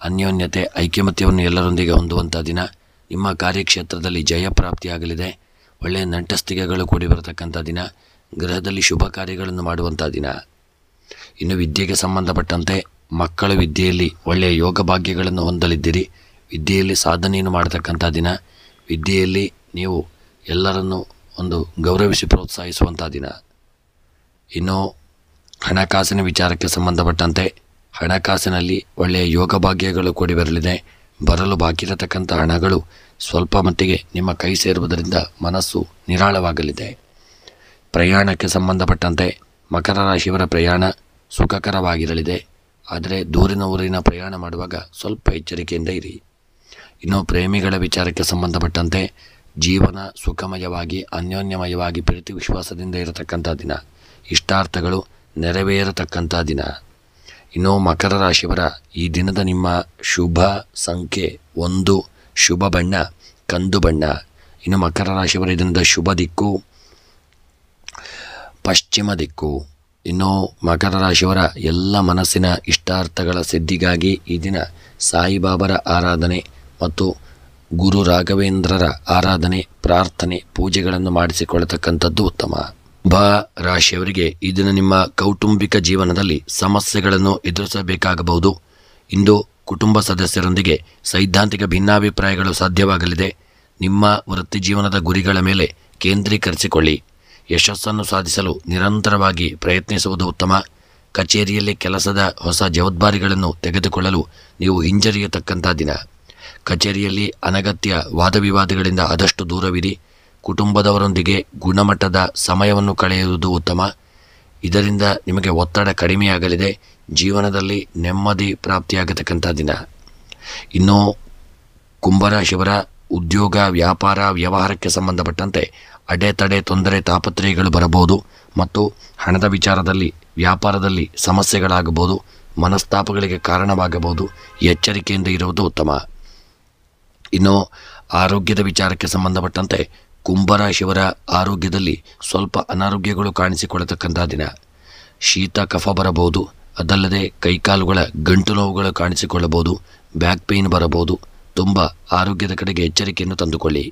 ಅನ್ಯೋನ್ಯತೆ, ಐಕ್ಯಮತ್ಯವನ್ನು ಎಲ್ಲರೊಂದಿಗೆ ಹೊಂದುವಂಥ ದಿನ. ನಿಮ್ಮ ಕಾರ್ಯಕ್ಷೇತ್ರದಲ್ಲಿ ಜಯಪ್ರಾಪ್ತಿಯಾಗಲಿದೆ. ಒಳ್ಳೆಯ ನಂಟಸ್ತಿಕೆಗಳು ಕೂಡಿ ಬರತಕ್ಕಂಥ ದಿನ. ಗೃಹದಲ್ಲಿ ಶುಭ ಕಾರ್ಯಗಳನ್ನು ಮಾಡುವಂಥ ದಿನ. ಇನ್ನು ವಿದ್ಯೆಗೆ ಸಂಬಂಧಪಟ್ಟಂತೆ ಮಕ್ಕಳ ವಿದ್ಯೆಯಲ್ಲಿ ಒಳ್ಳೆಯ ಯೋಗ ಭಾಗ್ಯಗಳನ್ನು ಹೊಂದಲಿದ್ದೀರಿ. ವಿದ್ಯೆಯಲ್ಲಿ ಸಾಧನೆಯನ್ನು ಮಾಡತಕ್ಕಂಥ ದಿನ. ವಿದ್ಯೆಯಲ್ಲಿ ನೀವು ಎಲ್ಲರನ್ನೂ ಒಂದು ಗೌರವಿಸಿ ಪ್ರೋತ್ಸಾಹಿಸುವಂಥ ದಿನ. ಇನ್ನು ಹಣಕಾಸಿನ ವಿಚಾರಕ್ಕೆ ಸಂಬಂಧಪಟ್ಟಂತೆ ಹಣಕಾಸಿನಲ್ಲಿ ಒಳ್ಳೆಯ ಯೋಗ ಭಾಗ್ಯಗಳು ಕೂಡಿ ಬರಲಿದೆ. ಬರಲು ಬಾಕಿ ಇರತಕ್ಕಂಥ ಹಣಗಳು ಸ್ವಲ್ಪ ಮಟ್ಟಿಗೆ ನಿಮ್ಮ ಕೈ ಸೇರುವುದರಿಂದ ಮನಸ್ಸು ನಿರಾಳವಾಗಲಿದೆ. ಪ್ರಯಾಣಕ್ಕೆ ಸಂಬಂಧಪಟ್ಟಂತೆ ಮಕರ ರಾಶಿಯವರ ಪ್ರಯಾಣ ಸುಖಕರವಾಗಿರಲಿದೆ. ಆದರೆ ದೂರಿನ ಊರಿನ ಪ್ರಯಾಣ ಮಾಡುವಾಗ ಸ್ವಲ್ಪ ಎಚ್ಚರಿಕೆಯಿಂದ ಇರಿ. ಇನ್ನು ಪ್ರೇಮಿಗಳ ವಿಚಾರಕ್ಕೆ ಸಂಬಂಧಪಟ್ಟಂತೆ ಜೀವನ ಸುಖಮಯವಾಗಿ, ಅನ್ಯೋನ್ಯಮಯವಾಗಿ, ಪ್ರೀತಿ ವಿಶ್ವಾಸದಿಂದ ಇರತಕ್ಕಂಥ ದಿನ. ಇಷ್ಟಾರ್ಥಗಳು ನೆರವೇರತಕ್ಕಂಥ ದಿನ. ಇನ್ನು ಮಕರ ರಾಶಿಯವರ ಈ ದಿನದ ನಿಮ್ಮ ಶುಭ ಸಂಖ್ಯೆ 1, ಶುಭ ಬಣ್ಣ ಕಂದು ಬಣ್ಣ. ಇನ್ನು ಮಕರ ರಾಶಿಯವರ ಈ ದಿನದ ಶುಭ ದಿಕ್ಕು ಪಶ್ಚಿಮ ದಿಕ್ಕು. ಇನ್ನು ಮಕರ ರಾಶಿಯವರ ಎಲ್ಲ ಮನಸ್ಸಿನ ಇಷ್ಟಾರ್ಥಗಳ ಸಿದ್ಧಿಗಾಗಿ ಈ ದಿನ ಸಾಯಿಬಾಬರ ಆರಾಧನೆ ಮತ್ತು ಗುರು ರಾಘವೇಂದ್ರರ ಆರಾಧನೆ, ಪ್ರಾರ್ಥನೆ, ಪೂಜೆಗಳನ್ನು ಮಾಡಿಸಿಕೊಳ್ಳತಕ್ಕಂಥದ್ದು ಉತ್ತಮ. ರಾಶಿಯವರಿಗೆ ಈ ದಿನ ನಿಮ್ಮ ಕೌಟುಂಬಿಕ ಜೀವನದಲ್ಲಿ ಸಮಸ್ಯೆಗಳನ್ನು ಎದುರಿಸಬೇಕಾಗಬಹುದು. ಇಂದು ಕುಟುಂಬ ಸದಸ್ಯರೊಂದಿಗೆ ಸೈದ್ಧಾಂತಿಕ ಭಿನ್ನಾಭಿಪ್ರಾಯಗಳು ಸಾಧ್ಯವಾಗಲಿದೆ. ನಿಮ್ಮ ವೃತ್ತಿ ಜೀವನದ ಗುರಿಗಳ ಮೇಲೆ ಕೇಂದ್ರೀಕರಿಸಿಕೊಳ್ಳಿ. ಯಶಸ್ಸನ್ನು ಸಾಧಿಸಲು ನಿರಂತರವಾಗಿ ಪ್ರಯತ್ನಿಸುವುದು ಉತ್ತಮ. ಕಚೇರಿಯಲ್ಲಿ ಕೆಲಸದ ಹೊಸ ಜವಾಬ್ದಾರಿಗಳನ್ನು ತೆಗೆದುಕೊಳ್ಳಲು ನೀವು ಹಿಂಜರಿಯತಕ್ಕಂಥ ದಿನ. ಕಚೇರಿಯಲ್ಲಿ ಅನಗತ್ಯ ವಾದವಿವಾದಗಳಿಂದ ಆದಷ್ಟು ದೂರವಿರಿ. ಕುಟುಂಬದವರೊಂದಿಗೆ ಗುಣಮಟ್ಟದ ಸಮಯವನ್ನು ಕಳೆಯುವುದು ಉತ್ತಮ. ಇದರಿಂದ ನಿಮಗೆ ಒತ್ತಡ ಕಡಿಮೆಯಾಗಲಿದೆ. ಜೀವನದಲ್ಲಿ ನೆಮ್ಮದಿ ಪ್ರಾಪ್ತಿಯಾಗತಕ್ಕಂಥ ದಿನ. ಇನ್ನು ಕುಂಭರಾಶಿಯವರ ಉದ್ಯೋಗ, ವ್ಯಾಪಾರ, ವ್ಯವಹಾರಕ್ಕೆ ಸಂಬಂಧಪಟ್ಟಂತೆ ಅಡೆತಡೆ, ತೊಂದರೆ, ತಾಪತ್ರಯಗಳು ಬರಬಹುದು ಮತ್ತು ಹಣದ ವಿಚಾರದಲ್ಲಿ, ವ್ಯಾಪಾರದಲ್ಲಿ ಸಮಸ್ಯೆಗಳಾಗಬಹುದು. ಮನಸ್ತಾಪಗಳಿಗೆ ಕಾರಣವಾಗಬಹುದು. ಎಚ್ಚರಿಕೆಯಿಂದ ಇರುವುದು ಉತ್ತಮ. ಇನ್ನು ಆರೋಗ್ಯದ ವಿಚಾರಕ್ಕೆ ಸಂಬಂಧಪಟ್ಟಂತೆ ಕುಂಭರಾಶಿಯವರ ಆರೋಗ್ಯದಲ್ಲಿ ಸ್ವಲ್ಪ ಅನಾರೋಗ್ಯಗಳು ಕಾಣಿಸಿಕೊಳ್ಳತಕ್ಕಂಥ ದಿನ. ಶೀತ, ಕಫ ಬರಬಹುದು. ಅದಲ್ಲದೆ ಕೈಕಾಲುಗಳ ಗಂಟು ನೋವುಗಳು ಕಾಣಿಸಿಕೊಳ್ಳಬಹುದು. ಬ್ಯಾಕ್ ಪೇಯ್ನ್ ಬರಬಹುದು. ತುಂಬ ಆರೋಗ್ಯದ ಕಡೆಗೆ ಎಚ್ಚರಿಕೆಯನ್ನು ತಂದುಕೊಳ್ಳಿ.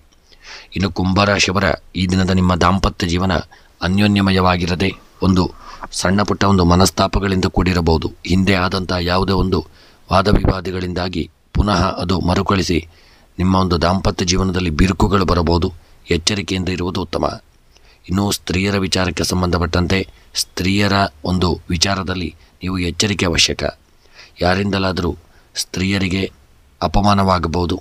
ಇನ್ನು ಕುಂಭರಾಶಿಯವರ ಈ ದಿನದ ನಿಮ್ಮ ದಾಂಪತ್ಯ ಜೀವನ ಅನ್ಯೋನ್ಯಮಯವಾಗಿರದೆ ಒಂದು ಸಣ್ಣ ಪುಟ್ಟ ಒಂದು ಮನಸ್ತಾಪಗಳಿಂದ ಕೂಡಿರಬಹುದು. ಹಿಂದೆ ಆದಂಥ ಯಾವುದೇ ಒಂದು ವಾದವಿವಾದಗಳಿಂದಾಗಿ ಪುನಃ ಅದು ಮರುಕಳಿಸಿ ನಿಮ್ಮ ಒಂದು ದಾಂಪತ್ಯ ಜೀವನದಲ್ಲಿ ಬಿರುಕುಗಳು ಬರಬಹುದು. ಎಚ್ಚರಿಕೆಯಿಂದ ಇರುವುದು ಉತ್ತಮ. ಇನ್ನು ಸ್ತ್ರೀಯರ ವಿಚಾರಕ್ಕೆ ಸಂಬಂಧಪಟ್ಟಂತೆ ಸ್ತ್ರೀಯರ ಒಂದು ವಿಚಾರದಲ್ಲಿ ನೀವು ಎಚ್ಚರಿಕೆ ಅವಶ್ಯಕ. ಯಾರಿಂದಲಾದರೂ ಸ್ತ್ರೀಯರಿಗೆ ಅಪಮಾನವಾಗಬಹುದು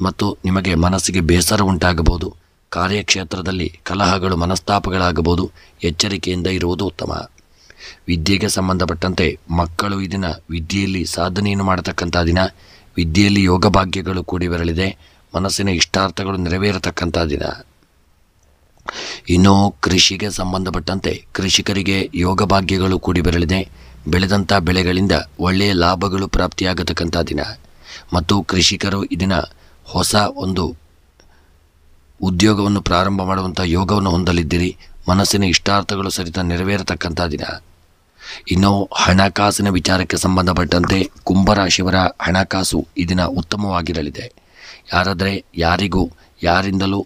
ಮತ್ತು ನಿಮಗೆ ಮನಸ್ಸಿಗೆ ಬೇಸರ ಉಂಟಾಗಬಹುದು. ಕಾರ್ಯಕ್ಷೇತ್ರದಲ್ಲಿ ಕಲಹಗಳು, ಮನಸ್ತಾಪಗಳಾಗಬಹುದು. ಎಚ್ಚರಿಕೆಯಿಂದ ಇರುವುದು ಉತ್ತಮ. ವಿದ್ಯೆಗೆ ಸಂಬಂಧಪಟ್ಟಂತೆ ಮಕ್ಕಳು ಈ ದಿನ ವಿದ್ಯೆಯಲ್ಲಿ ಸಾಧನೆಯನ್ನು ಮಾಡತಕ್ಕಂಥ ದಿನ. ವಿದ್ಯೆಯಲ್ಲಿ ಯೋಗ ಭಾಗ್ಯಗಳು ಕೂಡಿ ಬರಲಿದೆ. ಮನಸ್ಸಿನ ಇಷ್ಟಾರ್ಥಗಳು ನೆರವೇರತಕ್ಕಂಥ ದಿನ. ಇನ್ನು ಕೃಷಿಗೆ ಸಂಬಂಧಪಟ್ಟಂತೆ ಕೃಷಿಕರಿಗೆ ಯೋಗ ಭಾಗ್ಯಗಳು ಕೂಡಿ ಬರಲಿದೆ. ಬೆಳೆದಂಥ ಬೆಳೆಗಳಿಂದ ಒಳ್ಳೆಯ ಲಾಭಗಳು ಪ್ರಾಪ್ತಿಯಾಗತಕ್ಕಂಥ ದಿನ ಮತ್ತು ಕೃಷಿಕರು ಈ ದಿನ ಹೊಸ ಒಂದು ಉದ್ಯೋಗವನ್ನು ಪ್ರಾರಂಭ ಮಾಡುವಂಥ ಯೋಗವನ್ನು ಹೊಂದಲಿದ್ದೀರಿ. ಮನಸ್ಸಿನ ಇಷ್ಟಾರ್ಥಗಳು ಸಹಿತ ನೆರವೇರತಕ್ಕಂಥ ದಿನ. ಇನ್ನು ಹಣಕಾಸಿನ ವಿಚಾರಕ್ಕೆ ಸಂಬಂಧಪಟ್ಟಂತೆ ಕುಂಭರಾಶಿಯವರ ಹಣಕಾಸು ಈ ದಿನ ಉತ್ತಮವಾಗಿರಲಿದೆ. ಯಾರಿಂದಲೂ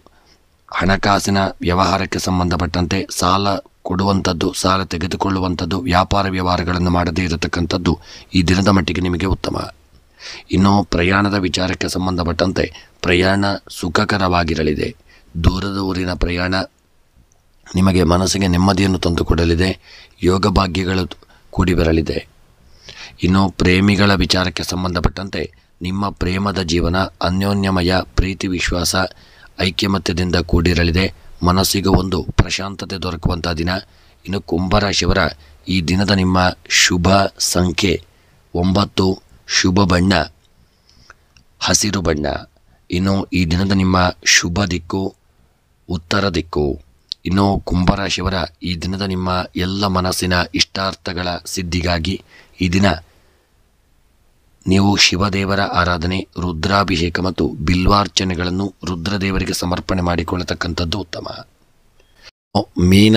ಹಣಕಾಸಿನ ವ್ಯವಹಾರಕ್ಕೆ ಸಂಬಂಧಪಟ್ಟಂತೆ ಸಾಲ ಕೊಡುವಂಥದ್ದು, ಸಾಲ ತೆಗೆದುಕೊಳ್ಳುವಂಥದ್ದು, ವ್ಯಾಪಾರ ವ್ಯವಹಾರಗಳನ್ನು ಮಾಡದೇ ಇರತಕ್ಕಂಥದ್ದು ಈ ದಿನದ ಮಟ್ಟಿಗೆ ನಿಮಗೆ ಉತ್ತಮ. ಇನ್ನು ಪ್ರಯಾಣದ ವಿಚಾರಕ್ಕೆ ಸಂಬಂಧಪಟ್ಟಂತೆ ಪ್ರಯಾಣ ಸುಖಕರವಾಗಿರಲಿದೆ. ದೂರದ ಊರಿನ ಪ್ರಯಾಣ ನಿಮಗೆ ಮನಸ್ಸಿಗೆ ನೆಮ್ಮದಿಯನ್ನು ತಂದುಕೊಡಲಿದೆ. ಯೋಗ ಭಾಗ್ಯಗಳು ಕೂಡಿ ಬರಲಿದೆ. ಇನ್ನು ಪ್ರೇಮಿಗಳ ವಿಚಾರಕ್ಕೆ ಸಂಬಂಧಪಟ್ಟಂತೆ ನಿಮ್ಮ ಪ್ರೇಮದ ಜೀವನ ಅನ್ಯೋನ್ಯಮಯ, ಪ್ರೀತಿ, ವಿಶ್ವಾಸ, ಐಕ್ಯಮತ್ಯದಿಂದ ಕೂಡಿರಲಿದೆ. ಮನಸ್ಸಿಗೆ ಒಂದು ಪ್ರಶಾಂತತೆ ದೊರಕುವಂಥ ದಿನ. ಇನ್ನು ಕುಂಭರಾಶಿಯವರ ಈ ದಿನದ ನಿಮ್ಮ ಶುಭ ಸಂಖ್ಯೆ 9, ಶುಭ ಬಣ್ಣ ಹಸಿರು ಬಣ್ಣ. ಇನ್ನು ಈ ದಿನದ ನಿಮ್ಮ ಶುಭ ದಿಕ್ಕು ಉತ್ತರ ದಿಕ್ಕು. ಇನ್ನು ಕುಂಭರಾಶಿಯವರ ಈ ದಿನದ ನಿಮ್ಮ ಎಲ್ಲ ಮನಸ್ಸಿನ ಇಷ್ಟಾರ್ಥಗಳ ಸಿದ್ಧಿಗಾಗಿ ಈ ದಿನ ನೀವು ಶಿವದೇವರ ಆರಾಧನೆ, ರುದ್ರಾಭಿಷೇಕ ಮತ್ತು ಬಿಲ್ವಾರ್ಚನೆಗಳನ್ನು ರುದ್ರದೇವರಿಗೆ ಸಮರ್ಪಣೆ ಮಾಡಿಕೊಳ್ಳತಕ್ಕಂಥದ್ದು ಉತ್ತಮ. ಮೀನ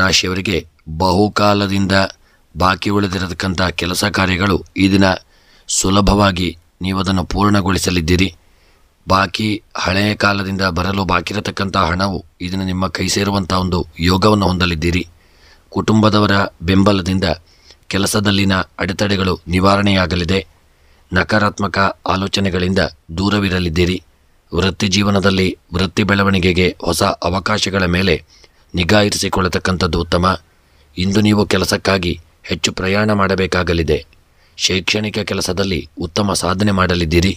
ರಾಶಿಯವರಿಗೆ ಬಹುಕಾಲದಿಂದ ಬಾಕಿ ಉಳಿದಿರತಕ್ಕಂಥ ಕೆಲಸ ಕಾರ್ಯಗಳು ಈ ದಿನ ಸುಲಭವಾಗಿ ನೀವು ಅದನ್ನು ಪೂರ್ಣಗೊಳಿಸಲಿದ್ದೀರಿ. ಹಳೆಯ ಕಾಲದಿಂದ ಬರಲು ಬಾಕಿ ಇರತಕ್ಕಂಥ ಹಣವು ಈ ದಿನ ನಿಮ್ಮ ಕೈ ಸೇರುವಂಥ ಒಂದು ಯೋಗವನ್ನು ಹೊಂದಲಿದ್ದೀರಿ. ಕುಟುಂಬದವರ ಬೆಂಬಲದಿಂದ ಕೆಲಸದಲ್ಲಿನ ಅಡೆತಡೆಗಳು ನಿವಾರಣೆಯಾಗಲಿದೆ. ನಕಾರಾತ್ಮಕ ಆಲೋಚನೆಗಳಿಂದ ದೂರವಿರಲಿದ್ದೀರಿ. ವೃತ್ತಿ ಜೀವನದಲ್ಲಿ ವೃತ್ತಿ ಬೆಳವಣಿಗೆಗೆ ಹೊಸ ಅವಕಾಶಗಳ ಮೇಲೆ ನಿಗಾ ಇರಿಸಿಕೊಳ್ಳತಕ್ಕಂಥದ್ದು ಉತ್ತಮ. ಇಂದು ನೀವು ಕೆಲಸಕ್ಕಾಗಿ ಹೆಚ್ಚು ಪ್ರಯಾಣ ಮಾಡಬೇಕಾಗಲಿದೆ. ಶೈಕ್ಷಣಿಕ ಕೆಲಸದಲ್ಲಿ ಉತ್ತಮ ಸಾಧನೆ ಮಾಡಲಿದ್ದೀರಿ.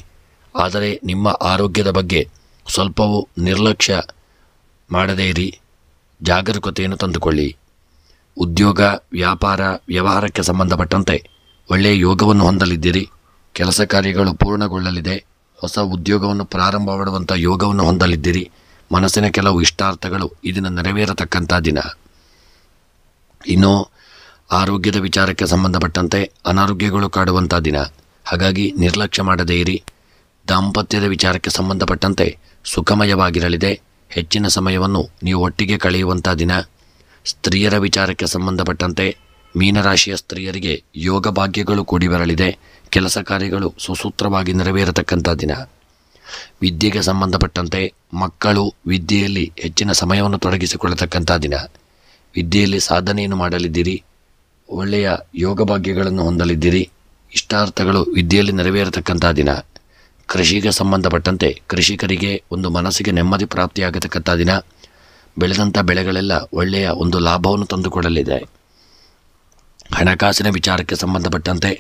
ಆದರೆ ನಿಮ್ಮ ಆರೋಗ್ಯದ ಬಗ್ಗೆ ಸ್ವಲ್ಪವೂ ನಿರ್ಲಕ್ಷ್ಯ ಮಾಡದೇ ಇರಿ. ಜಾಗರೂಕತೆಯನ್ನು ತಂದುಕೊಳ್ಳಿ. ಉದ್ಯೋಗ, ವ್ಯಾಪಾರ, ವ್ಯವಹಾರಕ್ಕೆ ಸಂಬಂಧಪಟ್ಟಂತೆ ಒಳ್ಳೆಯ ಯೋಗವನ್ನು ಹೊಂದಲಿದ್ದೀರಿ. ಕೆಲಸ ಕಾರ್ಯಗಳು ಪೂರ್ಣಗೊಳ್ಳಲಿದೆ. ಹೊಸ ಉದ್ಯೋಗವನ್ನು ಪ್ರಾರಂಭ ಮಾಡುವಂಥ ಯೋಗವನ್ನು ಹೊಂದಲಿದ್ದೀರಿ. ಮನಸ್ಸಿನ ಕೆಲವು ಇಷ್ಟಾರ್ಥಗಳು ಇದನ್ನು ನೆರವೇರತಕ್ಕಂಥ ದಿನ. ಇನ್ನು ಆರೋಗ್ಯದ ವಿಚಾರಕ್ಕೆ ಸಂಬಂಧಪಟ್ಟಂತೆ ಅನಾರೋಗ್ಯಗಳು ಕಾಡುವಂಥ ದಿನ. ಹಾಗಾಗಿ ನಿರ್ಲಕ್ಷ್ಯ ಮಾಡದೇ ಇರಿ. ದಾಂಪತ್ಯದ ವಿಚಾರಕ್ಕೆ ಸಂಬಂಧಪಟ್ಟಂತೆ ಸುಖಮಯವಾಗಿರಲಿದೆ. ಹೆಚ್ಚಿನ ಸಮಯವನ್ನು ನೀವು ಒಟ್ಟಿಗೆ ಕಳೆಯುವಂಥ ದಿನ. ಸ್ತ್ರೀಯರ ವಿಚಾರಕ್ಕೆ ಸಂಬಂಧಪಟ್ಟಂತೆ ಮೀನರಾಶಿಯ ಸ್ತ್ರೀಯರಿಗೆ ಯೋಗ ಭಾಗ್ಯಗಳು ಕೂಡಿ ಬರಲಿದೆ. ಕೆಲಸ ಕಾರ್ಯಗಳು ಸುಸೂತ್ರವಾಗಿ ನೆರವೇರತಕ್ಕಂಥ ದಿನ. ವಿದ್ಯೆಗೆ ಸಂಬಂಧಪಟ್ಟಂತೆ ಮಕ್ಕಳು ವಿದ್ಯೆಯಲ್ಲಿ ಹೆಚ್ಚಿನ ಸಮಯವನ್ನು ತೊಡಗಿಸಿಕೊಳ್ಳತಕ್ಕಂಥ ದಿನ. ವಿದ್ಯೆಯಲ್ಲಿ ಸಾಧನೆಯನ್ನು ಮಾಡಲಿದ್ದೀರಿ. ಒಳ್ಳೆಯ ಯೋಗ ಭಾಗ್ಯಗಳನ್ನು ಹೊಂದಲಿದ್ದೀರಿ. ಇಷ್ಟಾರ್ಥಗಳು ವಿದ್ಯೆಯಲ್ಲಿ ನೆರವೇರತಕ್ಕಂಥ ದಿನ. ಕೃಷಿಗೆ ಸಂಬಂಧಪಟ್ಟಂತೆ ಕೃಷಿಕರಿಗೆ ಒಂದು ಮನಸ್ಸಿಗೆ ನೆಮ್ಮದಿ ಪ್ರಾಪ್ತಿಯಾಗತಕ್ಕಂಥ ದಿನ. ಬೆಳೆದಂಥ ಬೆಳೆಗಳೆಲ್ಲ ಒಳ್ಳೆಯ ಒಂದು ಲಾಭವನ್ನು ತಂದುಕೊಡಲಿದೆ. ಹಣಕಾಸಿನ ವಿಚಾರಕ್ಕೆ ಸಂಬಂಧಪಟ್ಟಂತೆ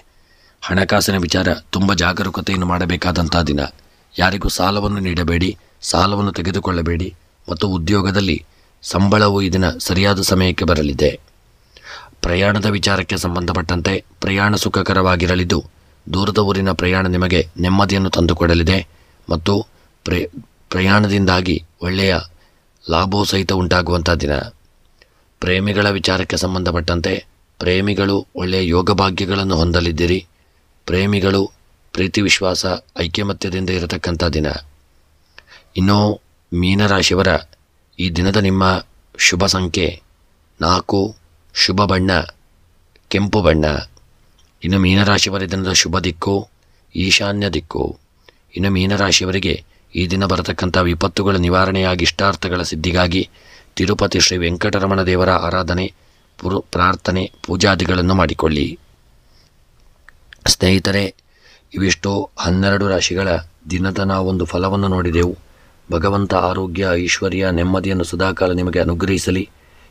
ಹಣಕಾಸಿನ ವಿಚಾರ ತುಂಬ ಜಾಗರೂಕತೆಯನ್ನು ಮಾಡಬೇಕಾದಂಥ ದಿನ. ಯಾರಿಗೂ ಸಾಲವನ್ನು ನೀಡಬೇಡಿ, ಸಾಲವನ್ನು ತೆಗೆದುಕೊಳ್ಳಬೇಡಿ ಮತ್ತು ಉದ್ಯೋಗದಲ್ಲಿ ಸಂಬಳವು ಈ ದಿನ ಸರಿಯಾದ ಸಮಯಕ್ಕೆ ಬರಲಿದೆ. ಪ್ರಯಾಣದ ವಿಚಾರಕ್ಕೆ ಸಂಬಂಧಪಟ್ಟಂತೆ ಪ್ರಯಾಣ ಸುಖಕರವಾಗಿರಲಿದ್ದು ದೂರದ ಊರಿನ ಪ್ರಯಾಣ ನಿಮಗೆ ನೆಮ್ಮದಿಯನ್ನು ತಂದುಕೊಡಲಿದೆ ಮತ್ತು ಪ್ರಯಾಣದಿಂದಾಗಿ ಒಳ್ಳೆಯ ಲಾಭವೂ ಸಹಿತ ಉಂಟಾಗುವಂಥ ದಿನ. ಪ್ರೇಮಿಗಳ ವಿಚಾರಕ್ಕೆ ಸಂಬಂಧಪಟ್ಟಂತೆ ಪ್ರೇಮಿಗಳು ಒಳ್ಳೆಯ ಯೋಗ ಭಾಗ್ಯಗಳನ್ನು ಹೊಂದಲಿದ್ದೀರಿ. ಪ್ರೇಮಿಗಳು ಪ್ರೀತಿ, ವಿಶ್ವಾಸ, ಐಕ್ಯಮತ್ಯದಿಂದ ಇರತಕ್ಕಂಥ ದಿನ. ಇನ್ನು ಮೀನರಾಶಿಯವರ ಈ ದಿನದ ನಿಮ್ಮ ಶುಭ ಸಂಖ್ಯೆ 4, ಶುಭ ಬಣ್ಣ ಕೆಂಪು ಬಣ್ಣ. ಇನ್ನು ಮೀನರಾಶಿಯವರ ದಿನದ ಶುಭ ದಿಕ್ಕು ಈಶಾನ್ಯ ದಿಕ್ಕು. ಇನ್ನು ಮೀನರಾಶಿಯವರಿಗೆ ಈ ದಿನ ಬರತಕ್ಕಂಥ ವಿಪತ್ತುಗಳ ನಿವಾರಣೆಯಾಗಿ ಇಷ್ಟಾರ್ಥಗಳ ಸಿದ್ಧಿಗಾಗಿ ತಿರುಪತಿ ಶ್ರೀ ವೆಂಕಟರಮಣ ದೇವರ ಆರಾಧನೆ, ಪ್ರಾರ್ಥನೆ, ಪೂಜಾದಿಗಳನ್ನು ಮಾಡಿಕೊಳ್ಳಿ. ಸ್ನೇಹಿತರೆ, ಇವಿಷ್ಟು 12 ರಾಶಿಗಳ ದಿನದ ನಾವೊಂದು ಫಲವನ್ನು ನೋಡಿದೆವು. ಭಗವಂತ ಆರೋಗ್ಯ, ಐಶ್ವರ್ಯ, ನೆಮ್ಮದಿಯನ್ನು ಸದಾಕಾಲ ನಿಮಗೆ ಅನುಗ್ರಹಿಸಲಿ.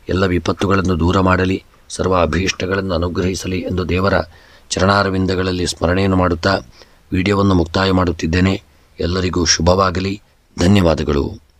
ಎಲ್ಲ ವಿಪತ್ತುಗಳನ್ನು ದೂರ ಮಾಡಲಿ. ಸರ್ವ ಅಭೀಷ್ಟಗಳನ್ನು ಅನುಗ್ರಹಿಸಲಿ ಎಂದು ದೇವರ ಚರಣಾರವಿಂದಗಳಲ್ಲಿ ಸ್ಮರಣೆಯನ್ನು ಮಾಡುತ್ತಾ ವಿಡಿಯೋವನ್ನು ಮುಕ್ತಾಯ ಮಾಡುತ್ತಿದ್ದೇನೆ. ಎಲ್ಲರಿಗೂ ಶುಭವಾಗಲಿ. ಧನ್ಯವಾದಗಳು.